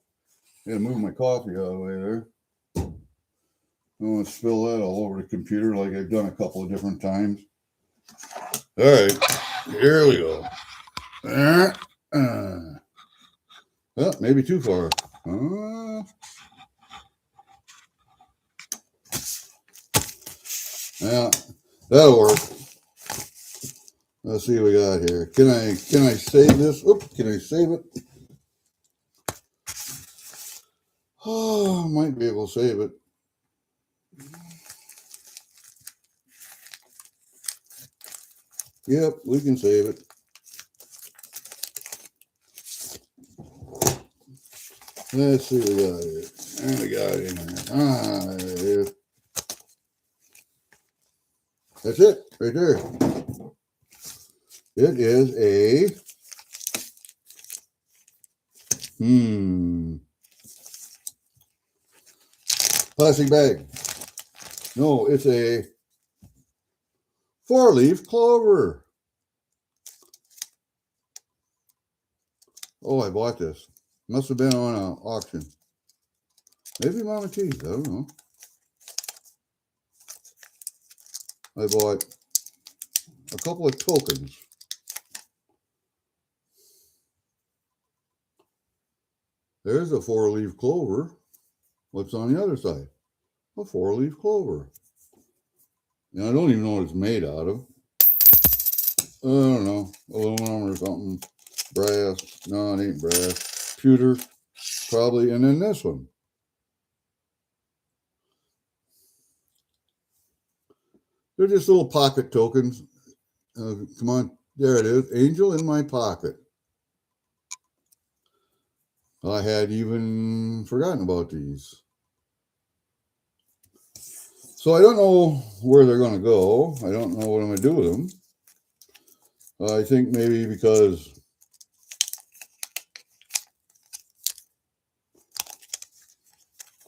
my coffee out of the way there. I don't want to spill that all over the computer like I've done a couple of different times. All right, here we go. Well, maybe too far. Yeah, that'll work. Let's see what we got here. Can I save this? Oops, can I save it? Oh, might be able to save it. Yep, we can save it. Let's see what we got here. And we got it in there. There it is. That's it, right there. It is a plastic bag. No, it's a 4-leaf clover. Oh, I bought this. Must have been on an auction. Maybe Mama T's, I don't know. I bought a couple of tokens. There's a 4-leaf clover. What's on the other side? A 4-leaf clover. And I don't even know what it's made out of. I don't know. Aluminum or something. Brass. No, it ain't brass. Pewter. Probably. And then this one. They're just little pocket tokens. Come on. There it is. Angel in my pocket. I had even forgotten about these. So I don't know where they're going to go. I don't know what I'm going to do with them. I think maybe because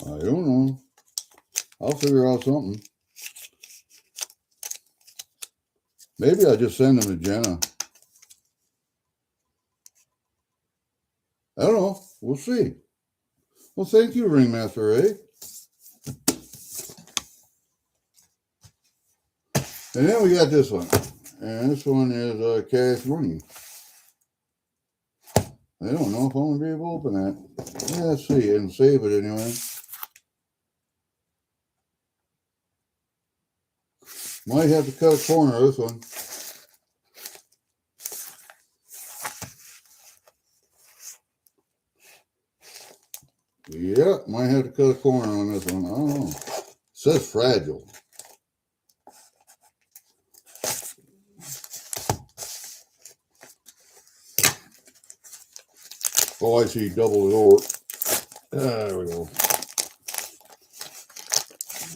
I don't know. I'll figure out something. Maybe I'll just send them to Jenna. I don't know. We'll see. Well, thank you, Ringmaster Ray. And then we got this one. And this one is cash money. I don't know if I'm going to be able to open that. Yeah, let's see and save it anyway. Might have to cut a corner of this one. Yeah, might have to cut a corner on this one. I don't know. It says fragile. Oh, I see double the door. There we go.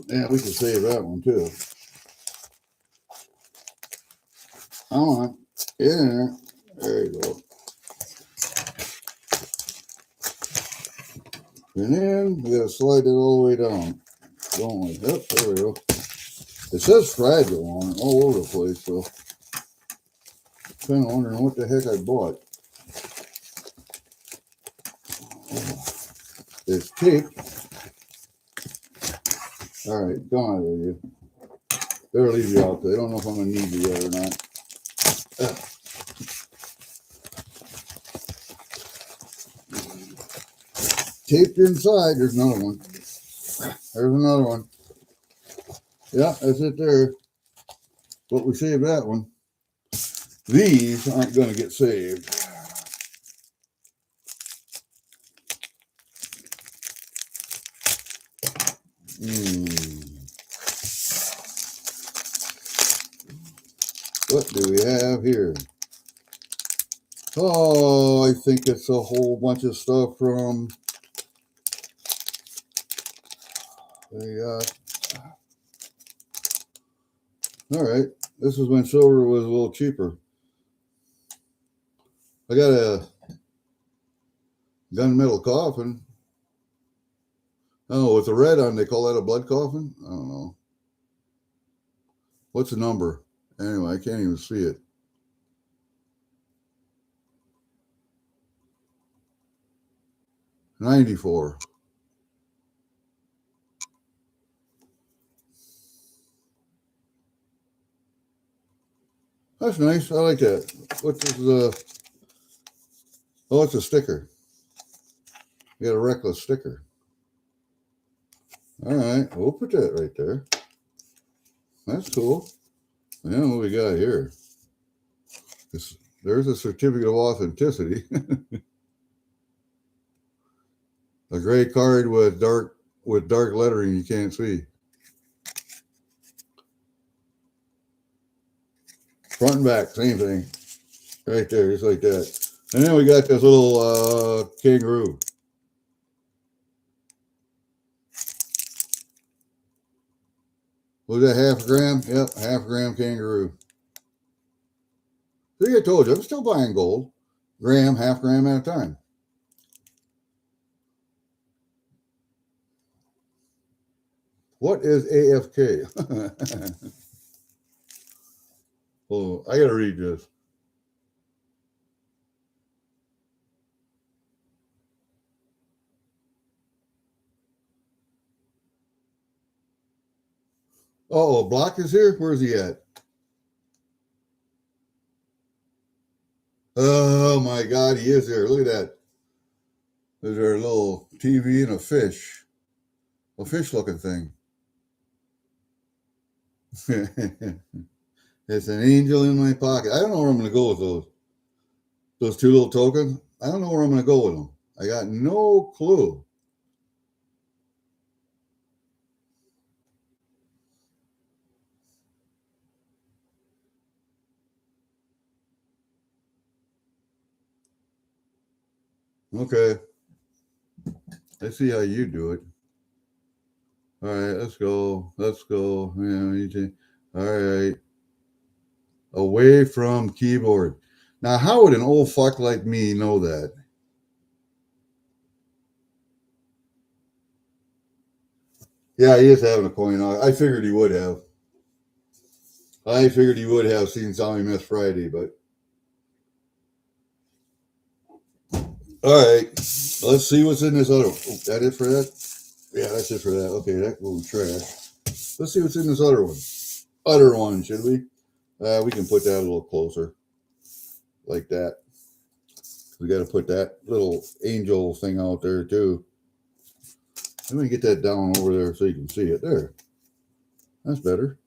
Yeah, we can save that one too. Come on. In there. There you go. And then we gotta slide it all the way down. Don't we? Yep, there we go. It says fragile on it all over the place, so kind of wondering what the heck I bought. It's taped. All right, come on there, you. Better leave you out there. I don't know if I'm gonna need you yet or not. Taped inside. There's another one. There's another one. Yeah, that's it there. But we saved that one. These aren't going to get saved. What do we have here? Oh, I think it's a whole bunch of stuff from all right. This is when silver was a little cheaper. I got a gunmetal coffin. Oh, with the red on, they call that a blood coffin? I don't know. What's the number? Anyway, I can't even see it. $94. That's nice. I like that. What is the? Oh, it's a sticker. You got a reckless sticker. All right, we'll put that right there. That's cool. Yeah, what we got here? There's a certificate of authenticity. A gray card with dark lettering you can't see. Front and back, same thing. Right there, just like that. And then we got this little kangaroo. Was that half a gram? Yep, half a gram kangaroo. See, I told you, I'm still buying gold. Gram, half gram at a time. What is AFK? Oh, I gotta read this. Oh, Block is here? Where's he at? Oh my God, he is there. Look at that. There's our little TV and a fish looking thing. It's an angel in my pocket. I don't know where I'm going to go with those. Those two little tokens. I don't know where I'm going to go with them. I got no clue. Okay. Let's see how you do it. All right, let's go. Yeah, all right. Away from keyboard. Now, how would an old fuck like me know that? Yeah, he is having a coin on. I figured he would have. I figured he would have seen Zombie Mess Friday, but all right. Let's see what's in this other one. Oh, that it for that? Yeah, that's it for that. Okay, that will trash. Let's see what's in this other one. Other one, should we? We can put that a little closer, like that. We got to put that little angel thing out there too. Let me get that down over there so you can see it. There. That's better.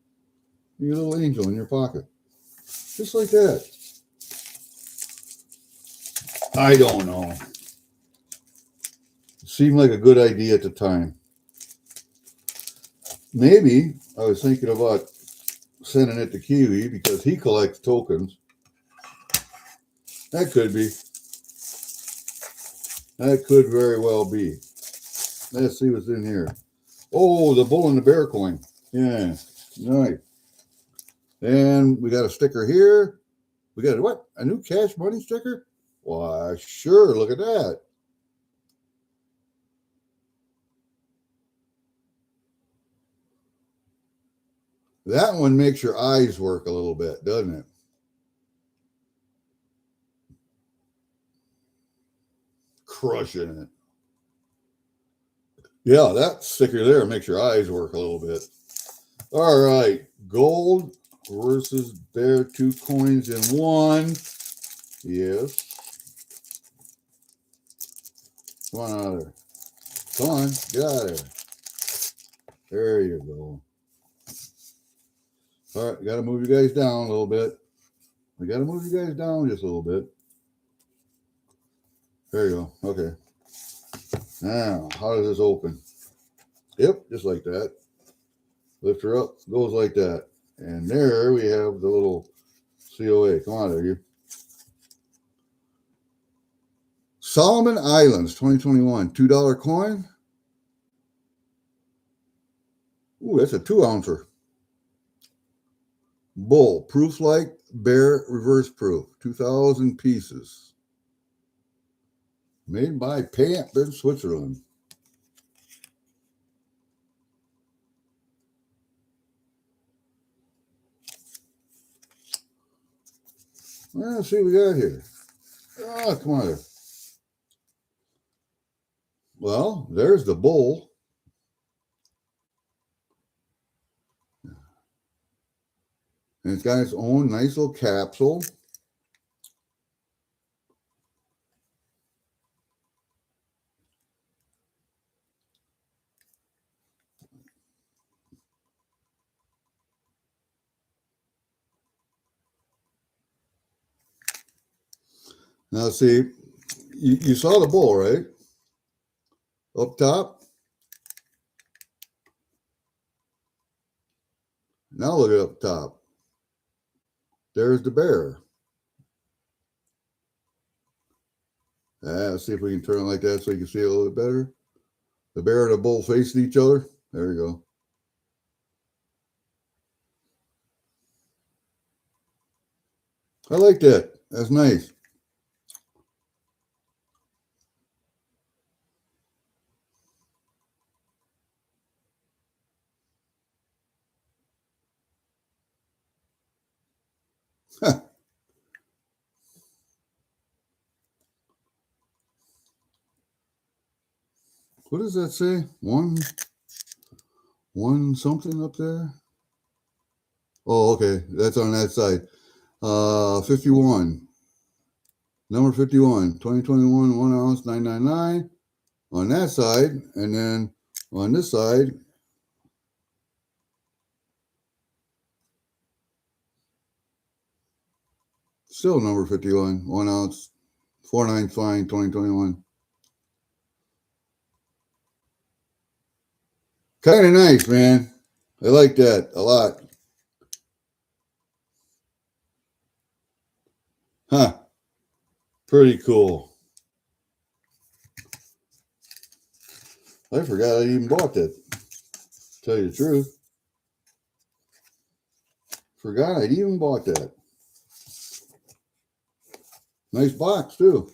You get a little angel in your pocket. Just like that. I don't know. It seemed like a good idea at the time. Maybe I was thinking about sending it to Kiwi because he collects tokens. That could be. That could very well be. Let's see what's in here. Oh, the bull and the bear coin. Yeah, nice. And we got a sticker here. We got what? A new cash money sticker? Why, sure. Look at that. That one makes your eyes work a little bit, doesn't it? Crushing it. Yeah, that sticker there makes your eyes work a little bit. All right. Gold versus bear, 2 coins in 1. Yes. Come on out of there. Come on, get out of there. There you go. All right, got to move you guys down a little bit. We got to move you guys down just a little bit. There you go. Okay. Now, how does this open? Yep, just like that. Lift her up, goes like that. And there we have the little COA. Come on there, you. Solomon Islands 2021, $2 coin. Ooh, that's a 2-ouncer. Bull, proof like bear, reverse proof, 2,000 pieces. Made by Pamp in Switzerland. Let's see what we got here. Oh, come on there. Well, there's the bull. And it's got its own nice little capsule. Now, see, you saw the bull, right? Up top. Now look at up top. There's the bear. Let's see if we can turn it like that so you can see it a little bit better. The bear and the bull facing each other. There you go. I like that. That's nice. What does that say? One something up there? Oh, okay. That's on that side. 51. Number 51. 2021, 1 ounce, 999 on that side. And then on this side, still number 51, 1 ounce, 495, 2021. Kind of nice, man. I like that a lot. Huh. Pretty cool. I forgot I even bought that. Tell you the truth. Forgot I'd even bought that. Nice box, too.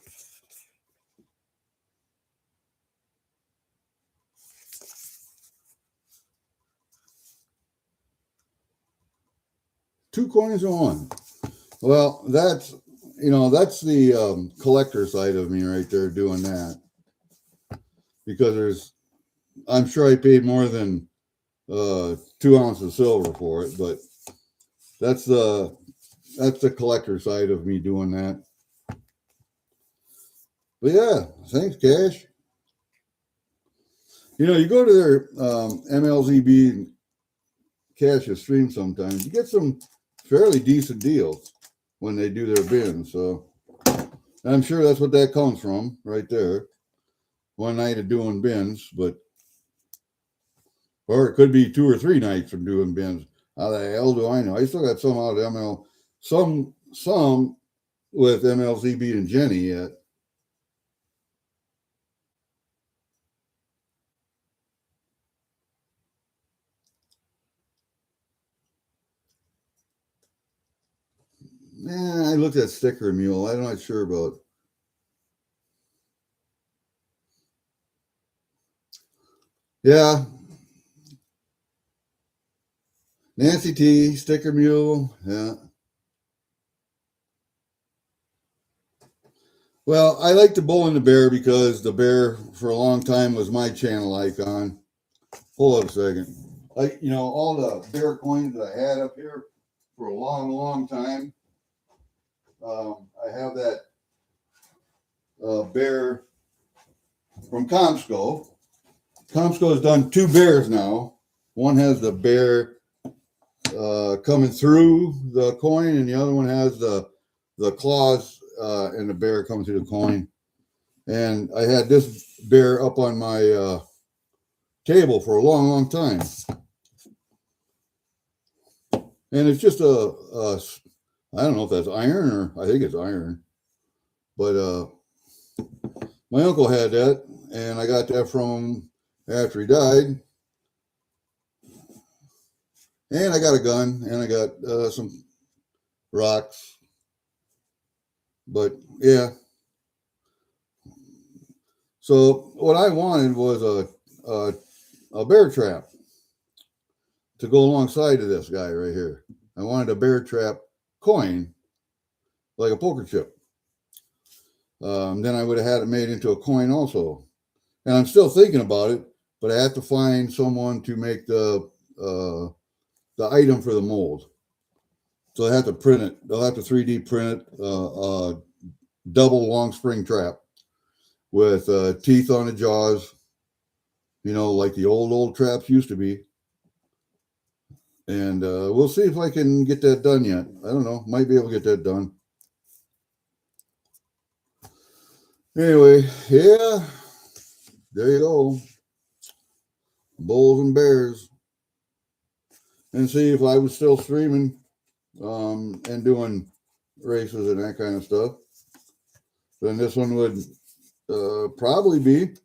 Two coins in one. Well, that's the collector side of me right there doing that. Because I'm sure I paid more than 2 ounces of silver for it, but that's the that's the collector side of me doing that. But yeah, thanks, Cash. You know, you go to their MLZB Cash's stream sometimes, you get some fairly decent deals when they do their bins. So I'm sure that's what that comes from right there. One night of doing bins, but or it could be 2 or 3 nights from doing bins. How the hell do I know? I still got some out of ML, some with MLZB and Jenny yet. I looked at Sticker Mule. I'm not sure about. Yeah. Nancy T, Sticker Mule. Yeah. Well, I like the Bull and the Bear because the Bear for a long time was my channel icon. Hold up a second. Like, you know, all the Bear coins that I had up here for a long, long time. I have that Bear from Comsco. Comsco has done 2 bears now. One has the bear coming through the coin, and the other one has the claws and the bear coming through the coin. And I had this bear up on my table for a long, long time. And it's just I don't know if that's iron or I think it's iron. But my uncle had that, and I got that from him after he died. And I got a gun, and I got some rocks. But yeah. So what I wanted was a bear trap to go alongside of this guy right here. I wanted a bear trap coin, like a poker chip. Then I would have had it made into a coin also. And I'm still thinking about it, but I have to find someone to make the item for the mold. So I have to print it. They'll have to 3D print it, double long spring trap with teeth on the jaws, you know, like the old traps used to be. And we'll see if I can get that done yet. I don't know. Might be able to get that done. Anyway, yeah, there you go. Bulls and bears. And see if I was still streaming and doing races and that kind of stuff. Then this one would probably be.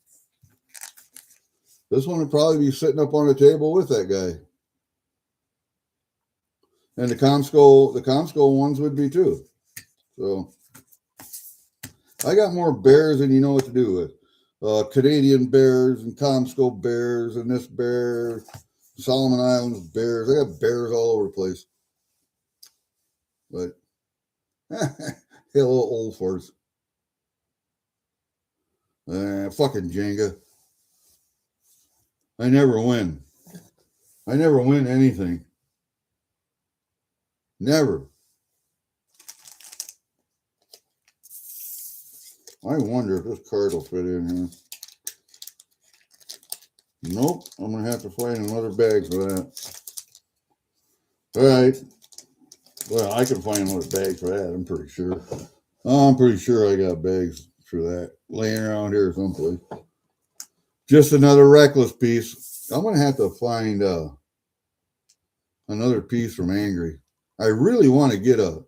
This one would probably be sitting up on the table with that guy. And the Comsco ones would be too. So I got more bears than you know what to do with. Canadian bears and Comsco bears and this bear, Solomon Islands bears. I got bears all over the place. But hello, old force. Fucking Jenga. I never win. I never win anything. Never. I wonder if this card will fit in here. Nope. I'm going to have to find another bag for that. All right. Well, I can find another bag for that, I'm pretty sure. I'm pretty sure I got bags for that laying around here someplace. Just another reckless piece. I'm going to have to find another piece from Angry. I really want to get a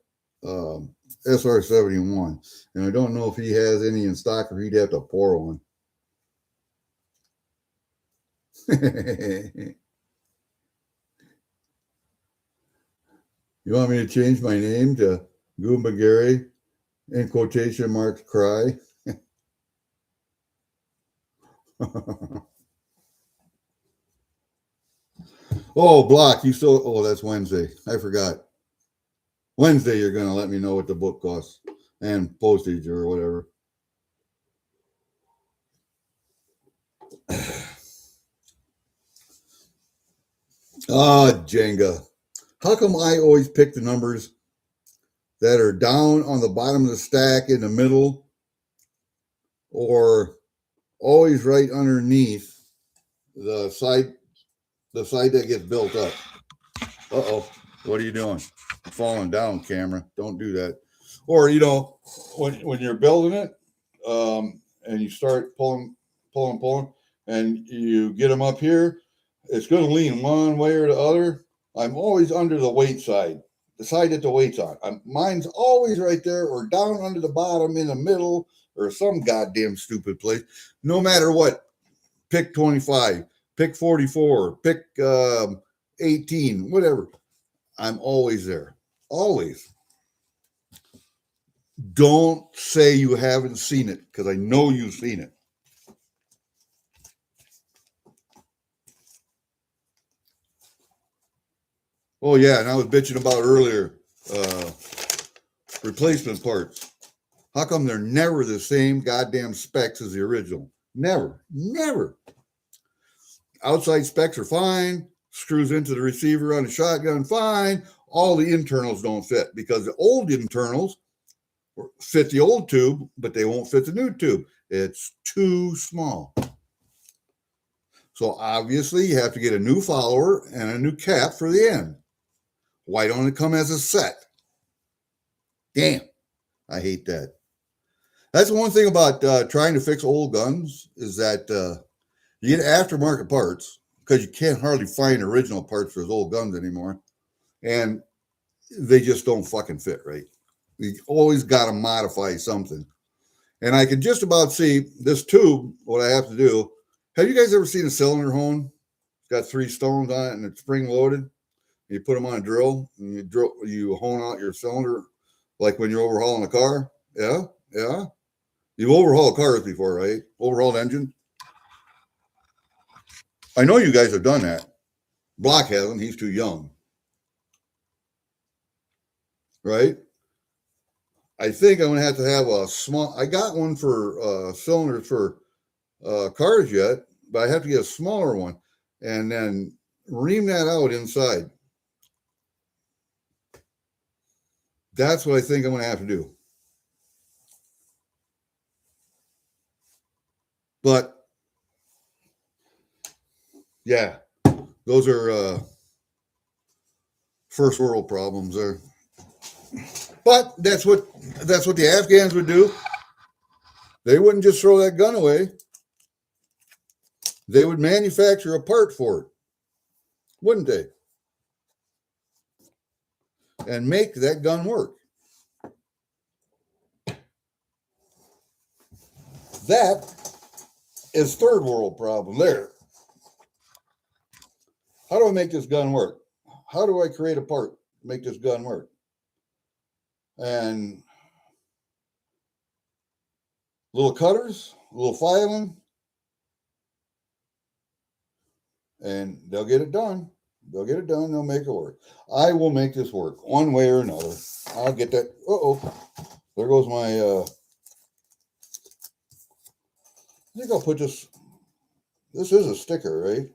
SR71, and I don't know if he has any in stock or he'd have to pour one. You want me to change my name to Goomba Gary in quotation marks cry? Oh, Block, you still, oh, that's Wednesday. I forgot. Wednesday, you're going to let me know what the book costs and postage or whatever. Ah, Jenga. How come I always pick the numbers that are down on the bottom of the stack in the middle, or always right underneath the side that gets built up. Uh-oh, what are you doing? I'm falling down, camera. Don't do that. Or, when you're building it, and you start pulling, and you get them up here, it's going to lean one way or the other. I'm always under the weight side, the side that the weight's on. Mine's always right there or down under the bottom in the middle or some goddamn stupid place. No matter what, pick 25, pick 44, pick 18, whatever. I'm always there. Always. Don't say you haven't seen it, because I know you've seen it. Oh, yeah, and I was bitching about earlier, replacement parts. How come they're never the same goddamn specs as the original? Never. Outside specs are fine. Screws into the receiver on the shotgun, fine. All the internals don't fit, because the old internals fit the old tube, but they won't fit the new tube. It's too small. So obviously you have to get a new follower and a new cap for the end. Why don't it come as a set? Damn, I hate that. That's one thing about trying to fix old guns, is that you get aftermarket parts, because you can't hardly find original parts for those old guns anymore. And they just don't fucking fit right. You always got to modify something. And I can just about see this tube, what I have to do. Have you guys ever seen a cylinder hone? It's got 3 stones on it and it's spring loaded. You put them on a drill and you hone out your cylinder, like when you're overhauling a car. Yeah. You've overhauled cars before, right? Overhauled engine. I know you guys have done that. Block hasn't. He's too young. Right? I think I'm going to have a small, I got one for cylinders for cars yet, but I have to get a smaller one and then ream that out inside. That's what I think I'm going to have to do. But yeah, those are first world problems there. But that's what the Afghans would do. They wouldn't just throw that gun away. They would manufacture a part for it, wouldn't they? And make that gun work. That is third world problem there. How do I make this gun work? How do I create a part to make this gun work? And little cutters, little filing, and they'll get it done. They'll get it done. They'll make it work. I will make this work one way or another. I'll get that. Uh-oh. There goes my, I think I'll put this. This is a sticker, right?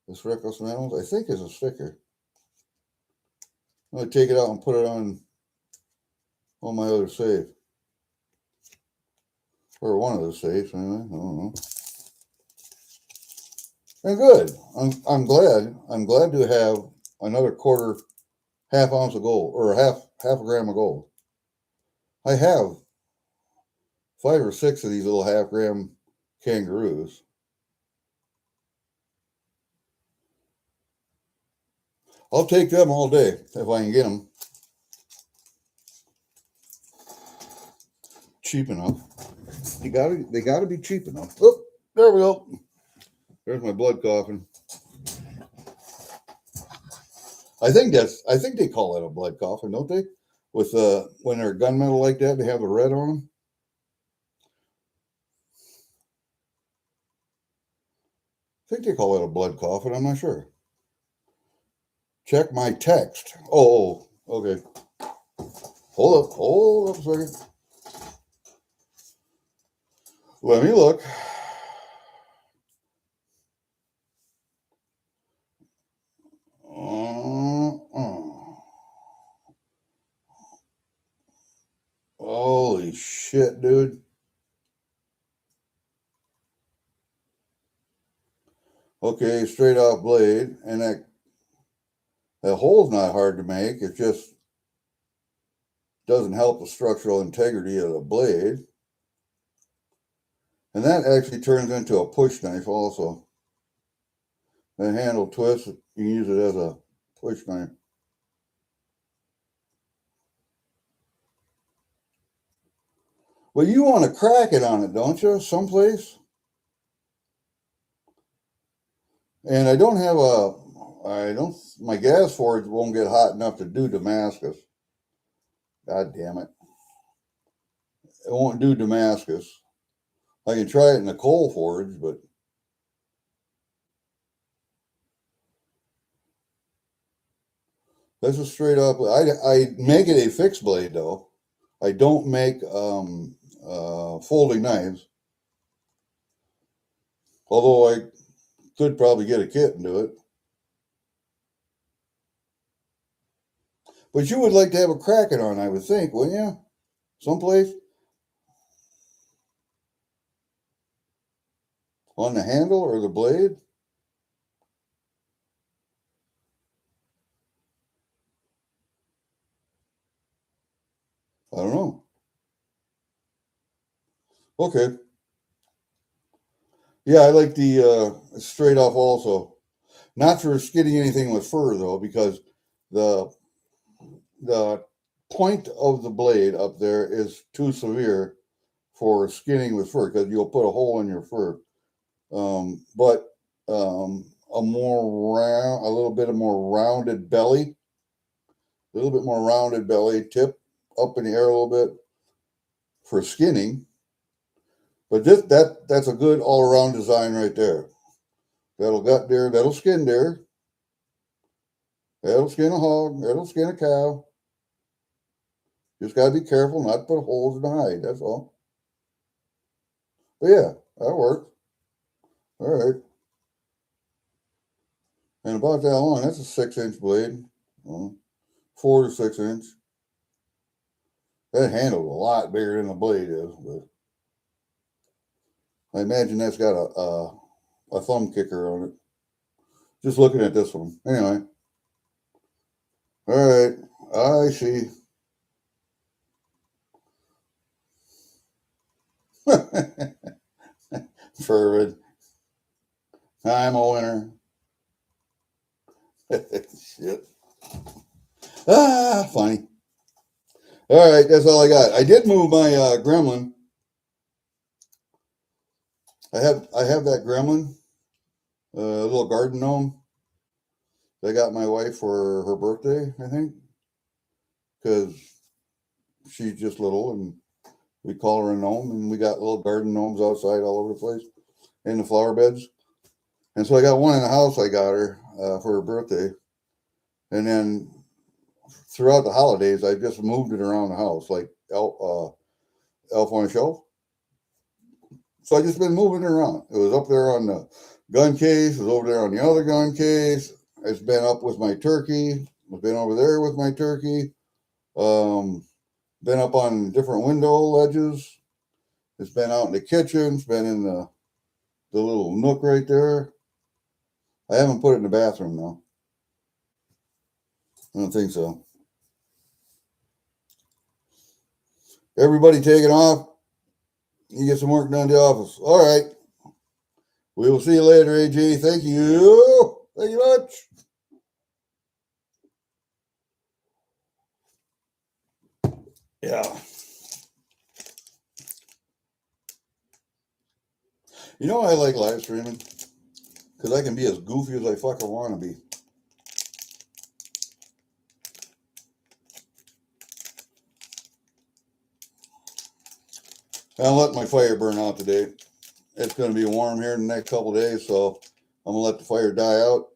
This Reckless Metals, I think, is a sticker. I'm going to take it out and put it on my other safe. Or one of the safes, anyway. I don't know. And good. I'm glad to have another half ounce of gold, or half a gram of gold. I have 5 or 6 of these little half-gram kangaroos. I'll take them all day if I can get them cheap enough. They gotta be cheap enough. Oh, there we go. There's my blood coffin. I think they call it a blood coffin, don't they? With when they're gunmetal like that, they have the red on them. I think they call it a blood coffin. I'm not sure. Check my text. Oh, okay. Hold up a second. Let me look. shit, dude. Okay, straight off blade, and that hole's not hard to make. It just doesn't help the structural integrity of the blade. And that actually turns into a push knife also. The handle twists, you can use it as a push knife. Well, you want to crack it on it, don't you? Someplace? And my gas forge won't get hot enough to do Damascus. God damn it. It won't do Damascus. I can try it in the coal forge, but this is straight up. I make it a fixed blade though. I don't make folding knives. Although I could probably get a kit and do it. But you would like to have a cracking on, I would think, wouldn't you? Someplace? On the handle or the blade? I don't know. Okay. Yeah, I like the straight off also. Not for skinning anything with fur though, because the the point of the blade up there is too severe for skinning with fur because you'll put a hole in your fur. But a little bit of more rounded belly, tip up in the air a little bit for skinning. But that's a good all around design right there. That'll gut deer, that'll skin deer, that'll skin a hog, that'll skin a cow. Just gotta be careful not to put holes in the hide. That's all. But yeah, that works. All right. And about that long, that's a 6-inch blade. 4 to 6 inch. That handle's a lot bigger than the blade is, but I imagine that's got a thumb kicker on it. Just looking at this one. Anyway. All right. I see. Fervid. I'm a winner. Shit. Funny. All right, that's all I got. I did move my gremlin. I have that gremlin, little garden gnome. I got my wife for her birthday, I think, because she's just little, and we call her a gnome, and we got little garden gnomes outside all over the place in the flower beds. And so I got one in the house I got her for her birthday. And then throughout the holidays, I just moved it around the house like Elf on a Shelf. So I just been moving it around. It was up there on the gun case. It was over there on the other gun case. It's been up with my turkey. It's been over there with my turkey. Been up on different window ledges. It's been out in the kitchen. It's been in the little nook right there. I haven't put it in the bathroom though. I don't think so. Everybody taking off. You get some work done at the office. All right. We will see you later, AJ. Thank you. Thank you much. Yeah. You know I like live streaming? Because I can be as goofy as I fucking want to be. I'll let my fire burn out today. It's going to be warm here in the next couple of days, so I'm going to let the fire die out,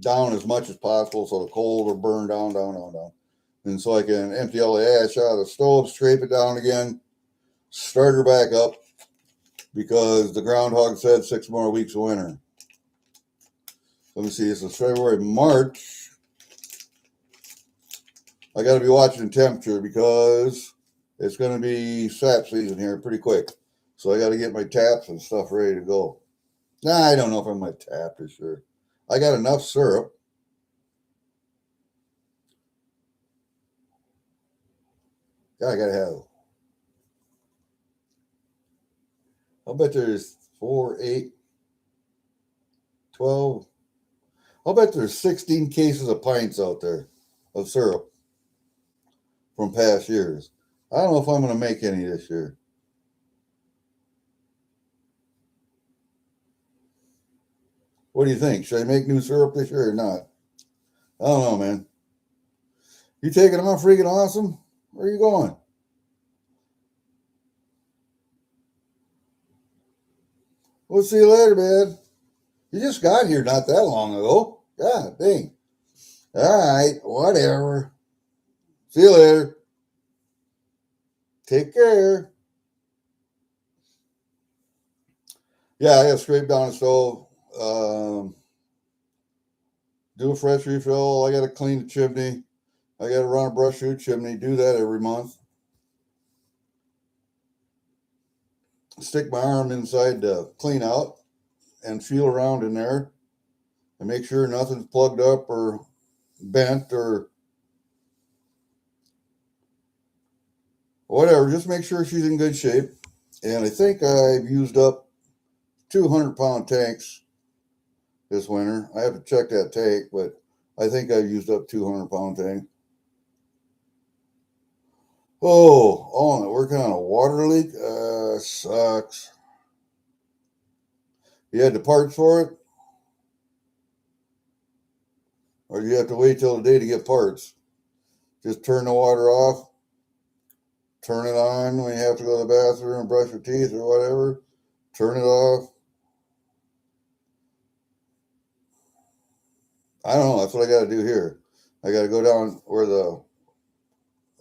down as much as possible, so the coal will burn down. And so I can empty all the ash out of the stove, scrape it down again, start her back up, because the groundhog said 6 more weeks of winter. Let me see, this is February, March. I got to be watching the temperature because it's going to be sap season here pretty quick. So I got to get my taps and stuff ready to go. Nah, I don't know if I'm going to tap this year. I got enough syrup. Yeah, I got to have. I'll bet there's 4, 8, 12. I'll bet there's 16 cases of pints out there of syrup from past years. I don't know if I'm going to make any this year. What do you think? Should I make new syrup this year or not? I don't know, man. You taking them out freaking awesome? Where are you going? We'll see you later, man. You just got here not that long ago. God dang. All right, whatever. See you later. Take care. Yeah, I got to scrape down the stove. Do a fresh refill. I got to clean the chimney. I got to run a brush through the chimney. Do that every month. Stick my arm inside to clean out and feel around in there and make sure nothing's plugged up or bent or whatever. Just make sure she's in good shape. And I think I've used up 200-pound tanks this winter. I have to check that tank, but I think I've used up 200-pound tank. Oh, I'm working on a water leak. Sucks. You had the parts for it? Or do you have to wait till the day to get parts? Just turn the water off, turn it on when you have to go to the bathroom and brush your teeth or whatever. Turn it off. I don't know. That's what I got to do here. I got to go down where the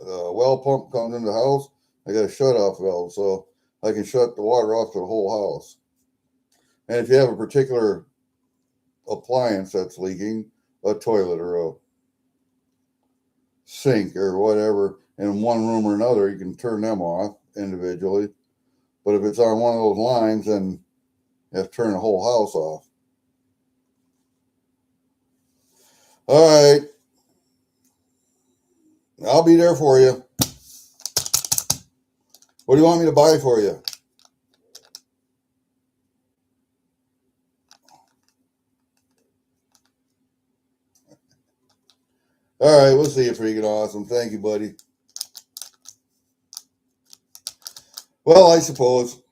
well pump comes in the house. I got a shut off valve so I can shut the water off to the whole house. And if you have a particular appliance that's leaking, a toilet or a sink or whatever, in one room or another, you can turn them off individually. But if it's on one of those lines, then you have to turn the whole house off. All right. I'll be there for you. What do you want me to buy for you? All right, we'll see you freaking awesome. Thank you, buddy. Well, I suppose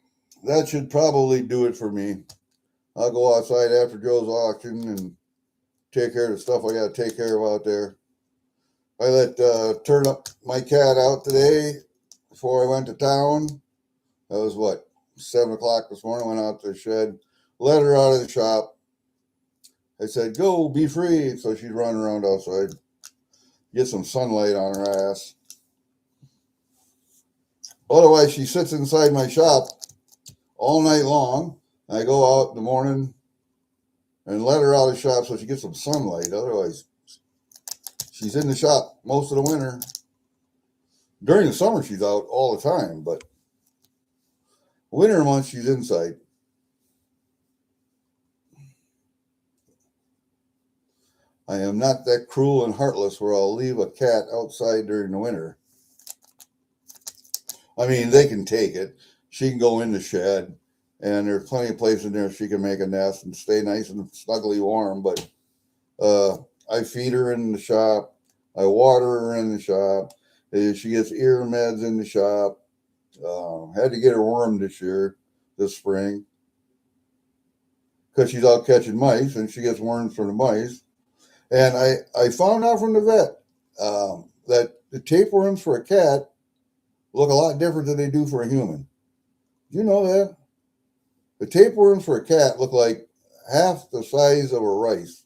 that should probably do it for me. I'll go outside after Joe's auction and take care of the stuff I got to take care of out there. I let turn up my cat out today before I went to town. That was what, 7 o'clock this morning. Went out to the shed, let her out of the shop. I said, "Go, be free." So she's running around outside, get some sunlight on her ass. Otherwise, she sits inside my shop all night long. I go out in the morning and let her out of the shop so she gets some sunlight. Otherwise, she's in the shop most of the winter. During the summer, she's out all the time, but winter months, she's inside. I am not that cruel and heartless where I'll leave a cat outside during the winter. I mean, they can take it. She can go in the shed, and there's plenty of places in there she can make a nest and stay nice and snugly warm. But I feed her in the shop. I water her in the shop. She gets ear meds in the shop. Had to get her worm this spring, because she's out catching mice, and she gets worms from the mice. And I found out from the vet that the tapeworms for a cat look a lot different than they do for a human. Do you know that? The tapeworms for a cat look like half the size of a rice,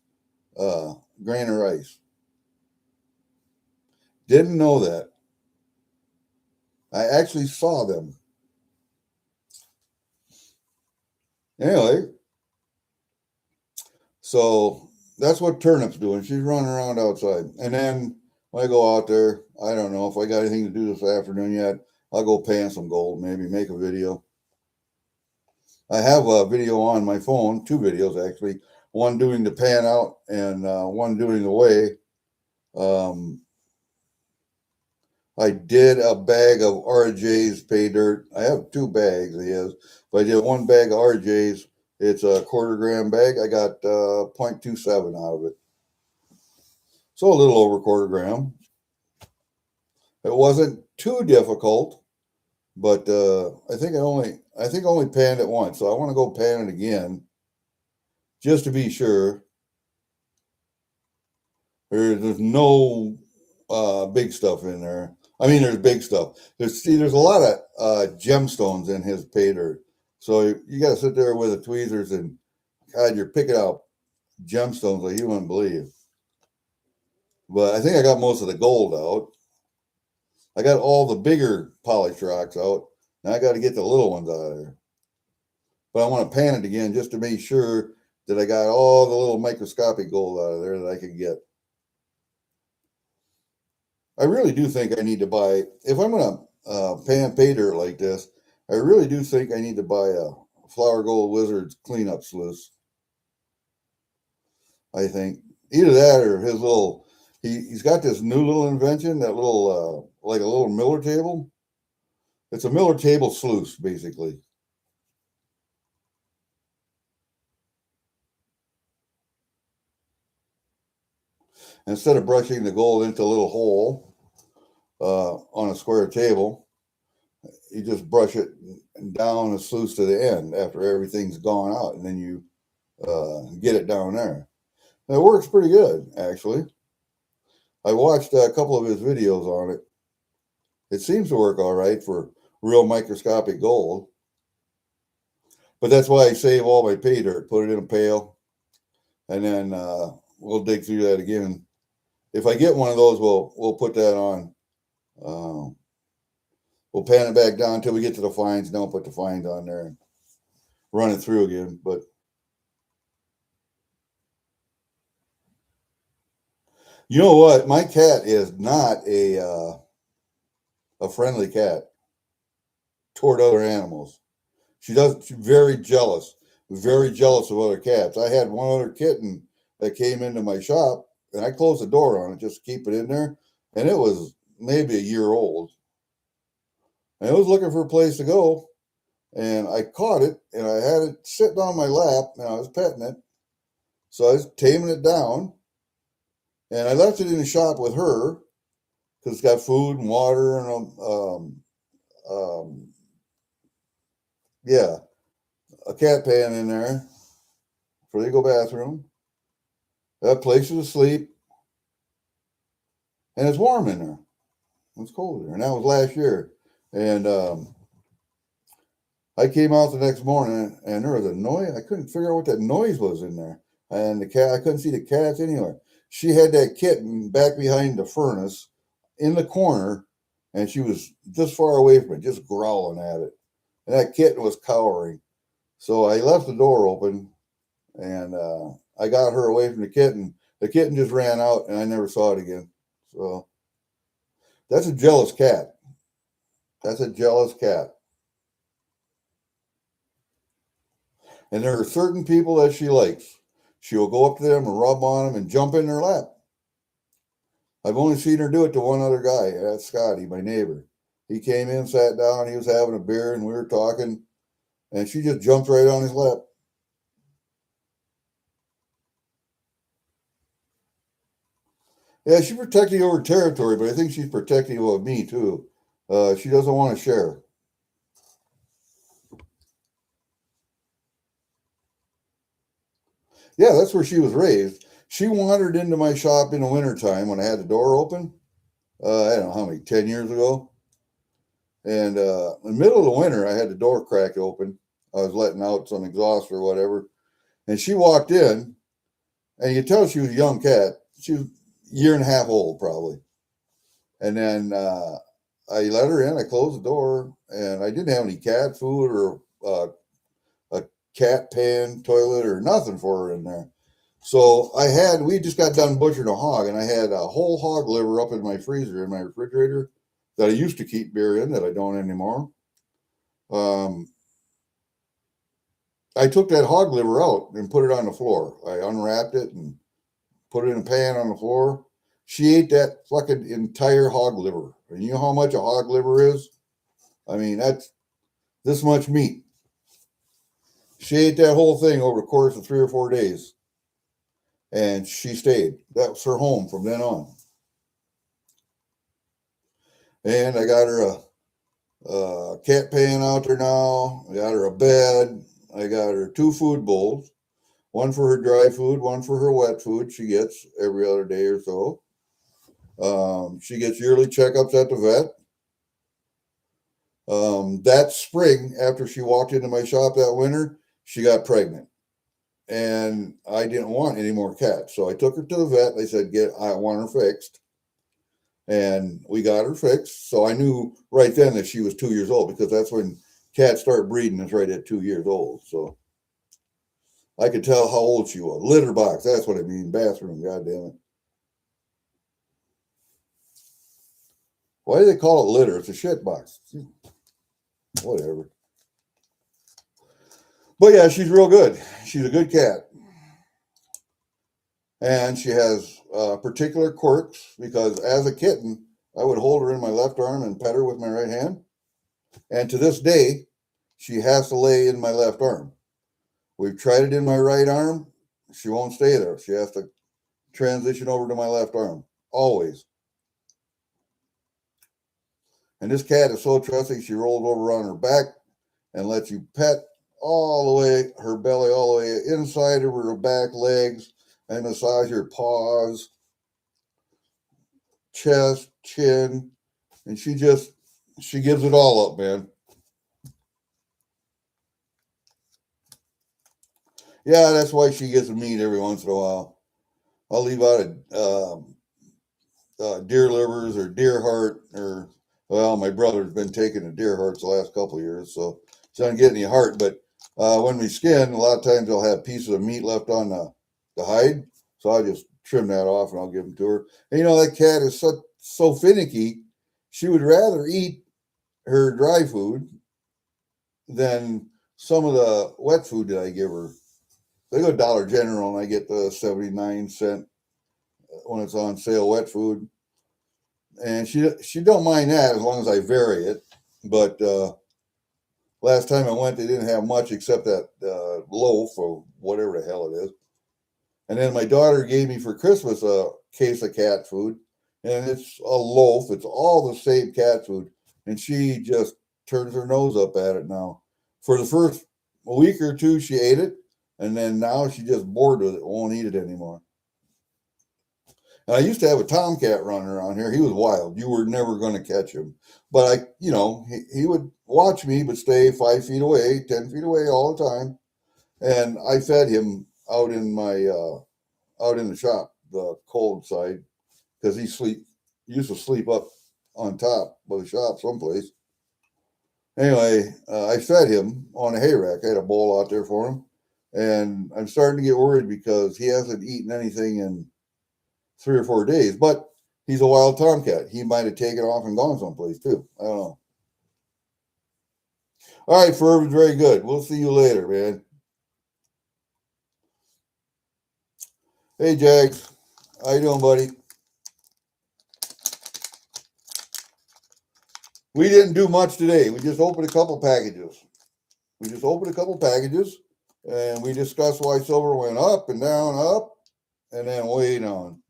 grain of rice. Didn't know that. I actually saw them. Anyway, so that's what Turnip's doing. She's running around outside. And then when I go out there, I don't know if I got anything to do this afternoon yet. I'll go pan some gold, maybe make a video. I have a video on my phone, 2 videos actually, one doing the pan out and one doing the weigh. I did a bag of RJ's pay dirt. I have 2 bags, he has, but I did 1 bag of RJ's. It's a 1/4 gram bag. I got 0.27 out of it. So a little over 1/4 gram. It wasn't too difficult, but I think I only panned it once. So I want to go pan it again just to be sure. There's no big stuff in there. I mean, there's big stuff. There's a lot of gemstones in his pay dirt. So you got to sit there with the tweezers and God, you're picking out gemstones like you wouldn't believe. But I think I got most of the gold out. I got all the bigger polished rocks out. Now I got to get the little ones out of there. But I want to pan it again just to make sure that I got all the little microscopic gold out of there that I could get. I really do think I need to buy, if I'm going to pan pay dirt like this, I really do think I need to buy a Flour Gold Wizard's cleanup sluice. I think either that or his little, he's got this new little invention, that little, like a little Miller table. It's a Miller table sluice, basically. Instead of brushing the gold into a little hole on a square table, you just brush it down the sluice to the end after everything's gone out, and then you get it down there. And it works pretty good, actually. I watched a couple of his videos on it. It seems to work all right for real microscopic gold. But that's why I save all my pay dirt, put it in a pail, and then we'll dig through that again. If I get one of those, we'll put that on. We'll pan it back down until we get to the fines. Then we'll put the fines on there and run it through again. But you know what? My cat is not a friendly cat toward other animals. She's very jealous of other cats. I had one other kitten that came into my shop, and I closed the door on it just to keep it in there, and it was maybe a year old. And it was looking for a place to go, and I caught it, and I had it sitting on my lap, and I was petting it. So I was taming it down, and I left it in the shop with her because it's got food and water and a cat pan in there for the go bathroom. That place is asleep, and it's warm in there. It's cold there, and that was last year. And I came out the next morning, and there was a noise. I couldn't figure out what that noise was in there. And I couldn't see the cats anywhere. She had that kitten back behind the furnace in the corner, and she was this far away from it, just growling at it. And that kitten was cowering. So I left the door open, and I got her away from the kitten. The kitten just ran out, and I never saw it again. So that's a jealous cat. That's a jealous cat. And there are certain people that she likes. She will go up to them and rub on them and jump in their lap. I've only seen her do it to one other guy. That's Scotty, my neighbor. He came in, sat down, he was having a beer, and we were talking, and she just jumped right on his lap. Yeah, she's protective over territory, but I think she's protective of me, too. She doesn't want to share. Yeah, that's where she was raised. She wandered into my shop in the wintertime when I had the door open. I don't know how many, 10 years ago. And in the middle of the winter, I had the door cracked open. I was letting out some exhaust or whatever. And she walked in, and you could tell she was a young cat. She was a year and a half old, probably. And then I let her in. I closed the door, and I didn't have any cat food or a cat pan, toilet, or nothing for her in there. So we just got done butchering a hog, and I had a whole hog liver up in my freezer, in my refrigerator. that I used to keep beer in that I don't anymore. I took that hog liver out and put it on the floor. I unwrapped it and put it in a pan on the floor. She ate that fucking entire hog liver. And you know how much a hog liver is? I mean, that's this much meat. She ate that whole thing over the course of 3 or 4 days. And she stayed. That was her home from then on. And I got her a cat pan out there now. I got her a bed. I got her 2 food bowls. One for her dry food, one for her wet food. She gets every other day or so. She gets yearly checkups at the vet. That spring, after she walked into my shop that winter, she got pregnant. And I didn't want any more cats. So I took her to the vet. They said, I want her fixed. And we got her fixed. So I knew right then that she was 2 years old, because that's when cats start breeding, is right at 2 years old. So I could tell how old she was. Litter box, that's what I mean. Bathroom, goddamn it. Why do they call it litter? It's a shit box. Whatever. But yeah, she's real good. She's a good cat. And she has particular quirks, because as a kitten, I would hold her in my left arm and pet her with my right hand. And to this day, she has to lay in my left arm. We've tried it in my right arm. She won't stay there. She has to transition over to my left arm. Always. And this cat is so trusting, she rolls over on her back and lets you pet all the way, her belly all the way inside of her back legs, and massage her paws, chest, chin, and she gives it all up, man. Yeah, that's why she gets a meat every once in a while. I'll leave out deer livers or deer heart, or, well, my brother's been taking the deer hearts the last couple of years, so she doesn't get any heart. But when we skin, a lot of times they'll have pieces of meat left on the hide, so I just trim that off and I'll give them to her. And you know, that cat is so finicky. She would rather eat her dry food than some of the wet food that I give her. They go to Dollar General and I get the 79-cent when it's on sale wet food, and she don't mind that as long as I vary it. But last time I went, they didn't have much except that loaf or whatever the hell it is. And then my daughter gave me for Christmas a case of cat food, and it's a loaf. It's all the same cat food, and she just turns her nose up at it now. For the first week or two, she ate it, and then now she just bored with it, won't eat it anymore. And I used to have a tomcat running around here. He was wild. You were never going to catch him. But he would watch me, but stay 5 feet away, 10 feet away all the time. And I fed him out in the shop, the cold side, because he used to sleep up on top of the shop someplace. Anyway, I fed him on a hay rack. I had a bowl out there for him. And I'm starting to get worried because he hasn't eaten anything in 3 or 4 days, but he's a wild tomcat. He might have taken off and gone someplace too. I don't know. All right, Ferb, is very good. We'll see you later, man. Hey, Jags. How you doing, buddy? We didn't do much today. We just opened a couple packages. And we discussed why silver went up and down, up, and then way down.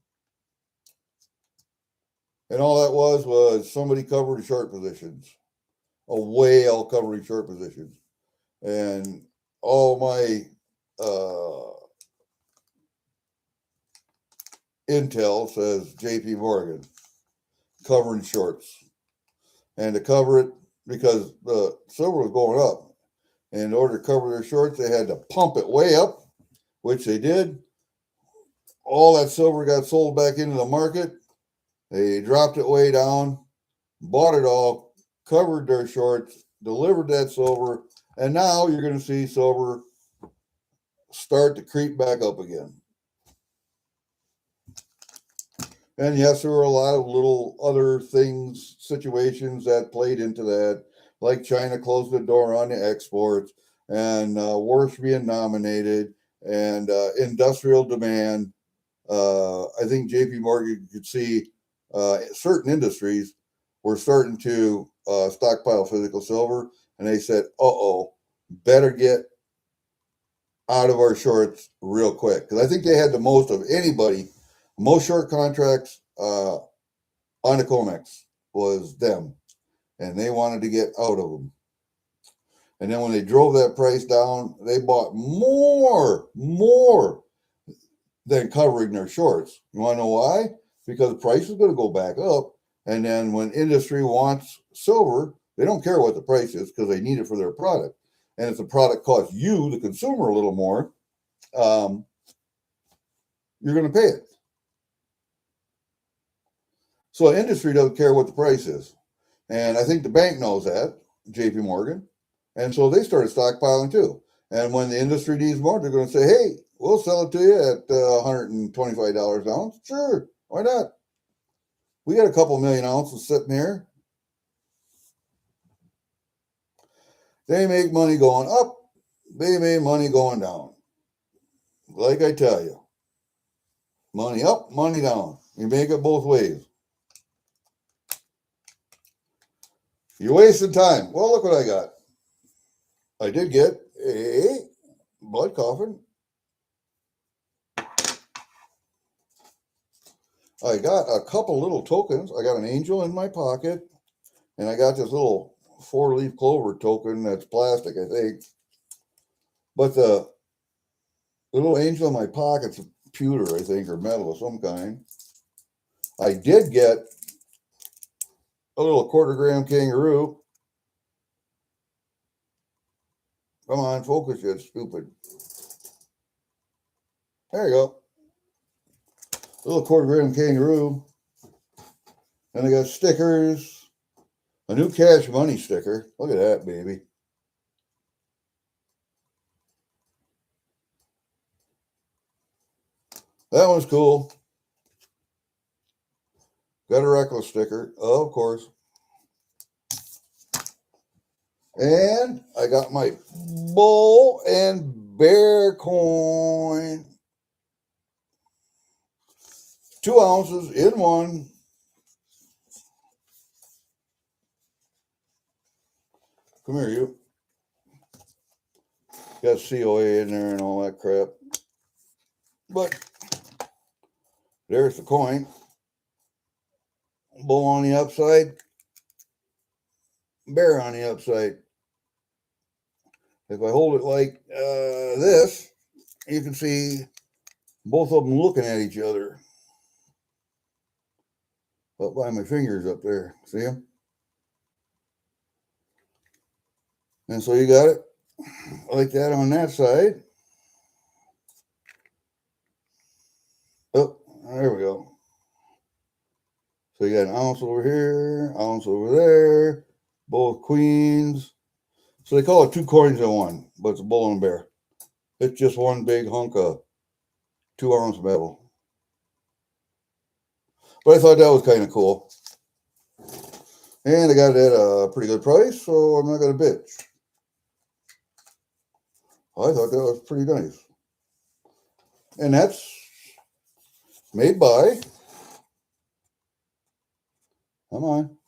And all that was somebody covered short positions. A whale covering short positions. And all my intel says JP Morgan covering shorts. And to cover it, because the silver was going up, and in order to cover their shorts, they had to pump it way up, which they did. All that silver got sold back into the market. They dropped it way down, bought it all, covered their shorts, delivered that silver, and now you're going to see silver start to creep back up again. And yes, there were a lot of little other things, situations that played into that, like China closed the door on the exports and wars being nominated and industrial demand. I think JP Morgan could see certain industries were starting to stockpile physical silver, and they said, oh, better get out of our shorts real quick. Because I think they had the most of anybody, most short contracts on the COMEX was them, and they wanted to get out of them. And then when they drove that price down, they bought more than covering their shorts. You want to know why? Because the price is going to go back up. And then when industry wants silver, they don't care what the price is because they need it for their product. And if the product costs you, the consumer, a little more, you're going to pay it. So industry doesn't care what the price is. And I think the bank knows that, JP Morgan. And so they started stockpiling too. And when the industry needs more, they're going to say, hey, we'll sell it to you at $125 an ounce. Sure, why not? We got a couple million ounces sitting here. They make money going up. They make money going down. Like I tell you, money up, money down. You make it both ways. You're wasting time. Well, look what I got. I did get a blood coffin. I got a couple little tokens. I got an angel in my pocket, and I got this little 4-leaf clover token that's plastic, I think. But the little angel in my pocket's a pewter, I think, or metal of some kind. I did get a little 1/4-gram kangaroo. Come on, focus, you stupid. There you go. A little 1/4-gram kangaroo. And I got stickers. A new Cash Money sticker. Look at that, baby. That one's cool. Got a Reckless sticker, of course. And I got my bull and bear coin. 2 ounces in one. Come here, you. Got COA in there and all that crap. But there's the coin. Bull on the upside. Bear on the upside. If I hold it like this, you can see both of them looking at each other. Up by my fingers up there. See them? And so you got it like that on that side. Oh, there we go. So you got an ounce over here, ounce over there, both queens. So they call it 2 coins in one, but it's a bull and a bear. It's just one big hunk of 2-ounce metal. But I thought that was kind of cool. And I got it at a pretty good price, so I'm not going to bitch. I thought that was pretty nice. And that's made by, come on,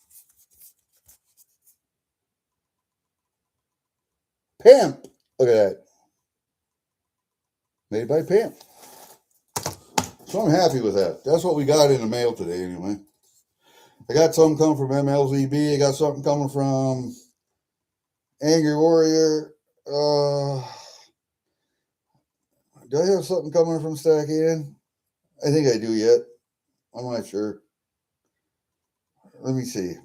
Pimp. Look at that. Made by Pimp. So I'm happy with that. That's what we got in the mail today anyway. I got something coming from MLZB. I got something coming from Angry Warrior. Do I have something coming from Stack In? I think I do yet. I'm not sure. Let me see.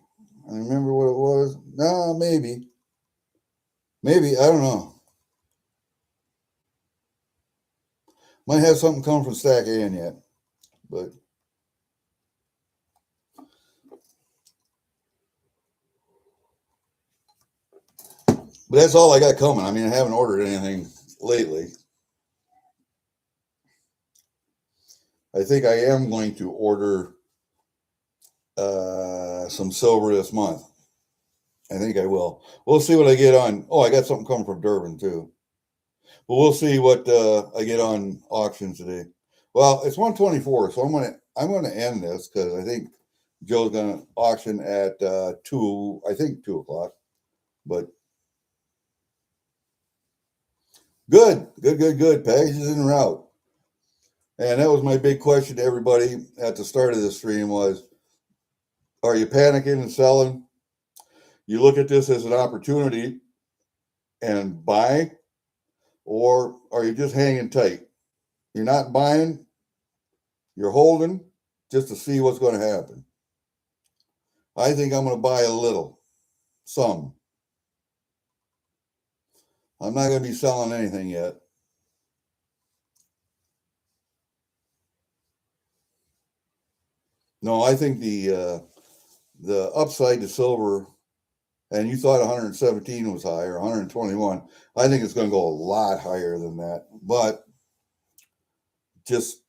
I remember what it was. No, maybe. Maybe. I don't know. Might have something coming from Stack In yet. But that's all I got coming. I mean, I haven't ordered anything lately. I think I am going to order some silver this month. I think I will. We'll see what I get on. Oh, I got something coming from Durban too. But we'll see what I get on auctions today. Well, it's 1:24, so I'm gonna end this because I think Joe's gonna auction at 2. I think 2 o'clock. But good. Package is en route. And that was my big question to everybody at the start of the stream was, are you panicking and selling? You look at this as an opportunity and buy, or are you just hanging tight? You're not buying, you're holding just to see what's going to happen. I think I'm going to buy a little, some. I'm not going to be selling anything yet. No, I think the upside to silver, and you thought 117 was high or 121. I think it's going to go a lot higher than that. But just,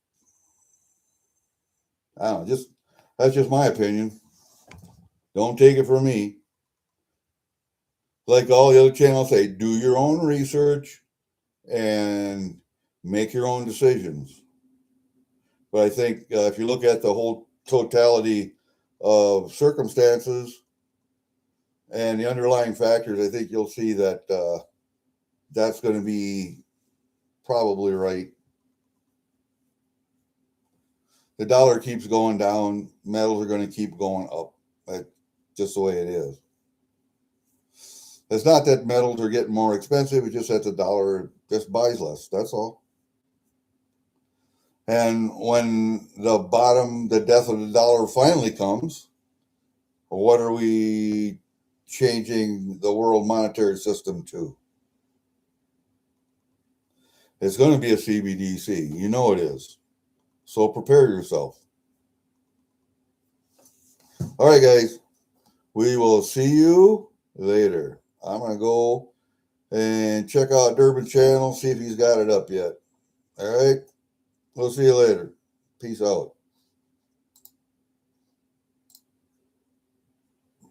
I don't know, that's just my opinion. Don't take it from me. Like all the other channels say, do your own research and make your own decisions. But I think if you look at the whole totality of circumstances and the underlying factors, I think you'll see that that's going to be probably right. The dollar keeps going down, metals are going to keep going up. That's just the way it is. It's not that metals are getting more expensive, it's just that the dollar just buys less. That's all. And when the death of the dollar finally comes, what are we changing the world monetary system to? It's going to be a CBDC. You know it is. So prepare yourself. All right, guys. We will see you later. I'm going to go and check out Durban's channel, see if he's got it up yet. All right. We'll see you later. Peace out.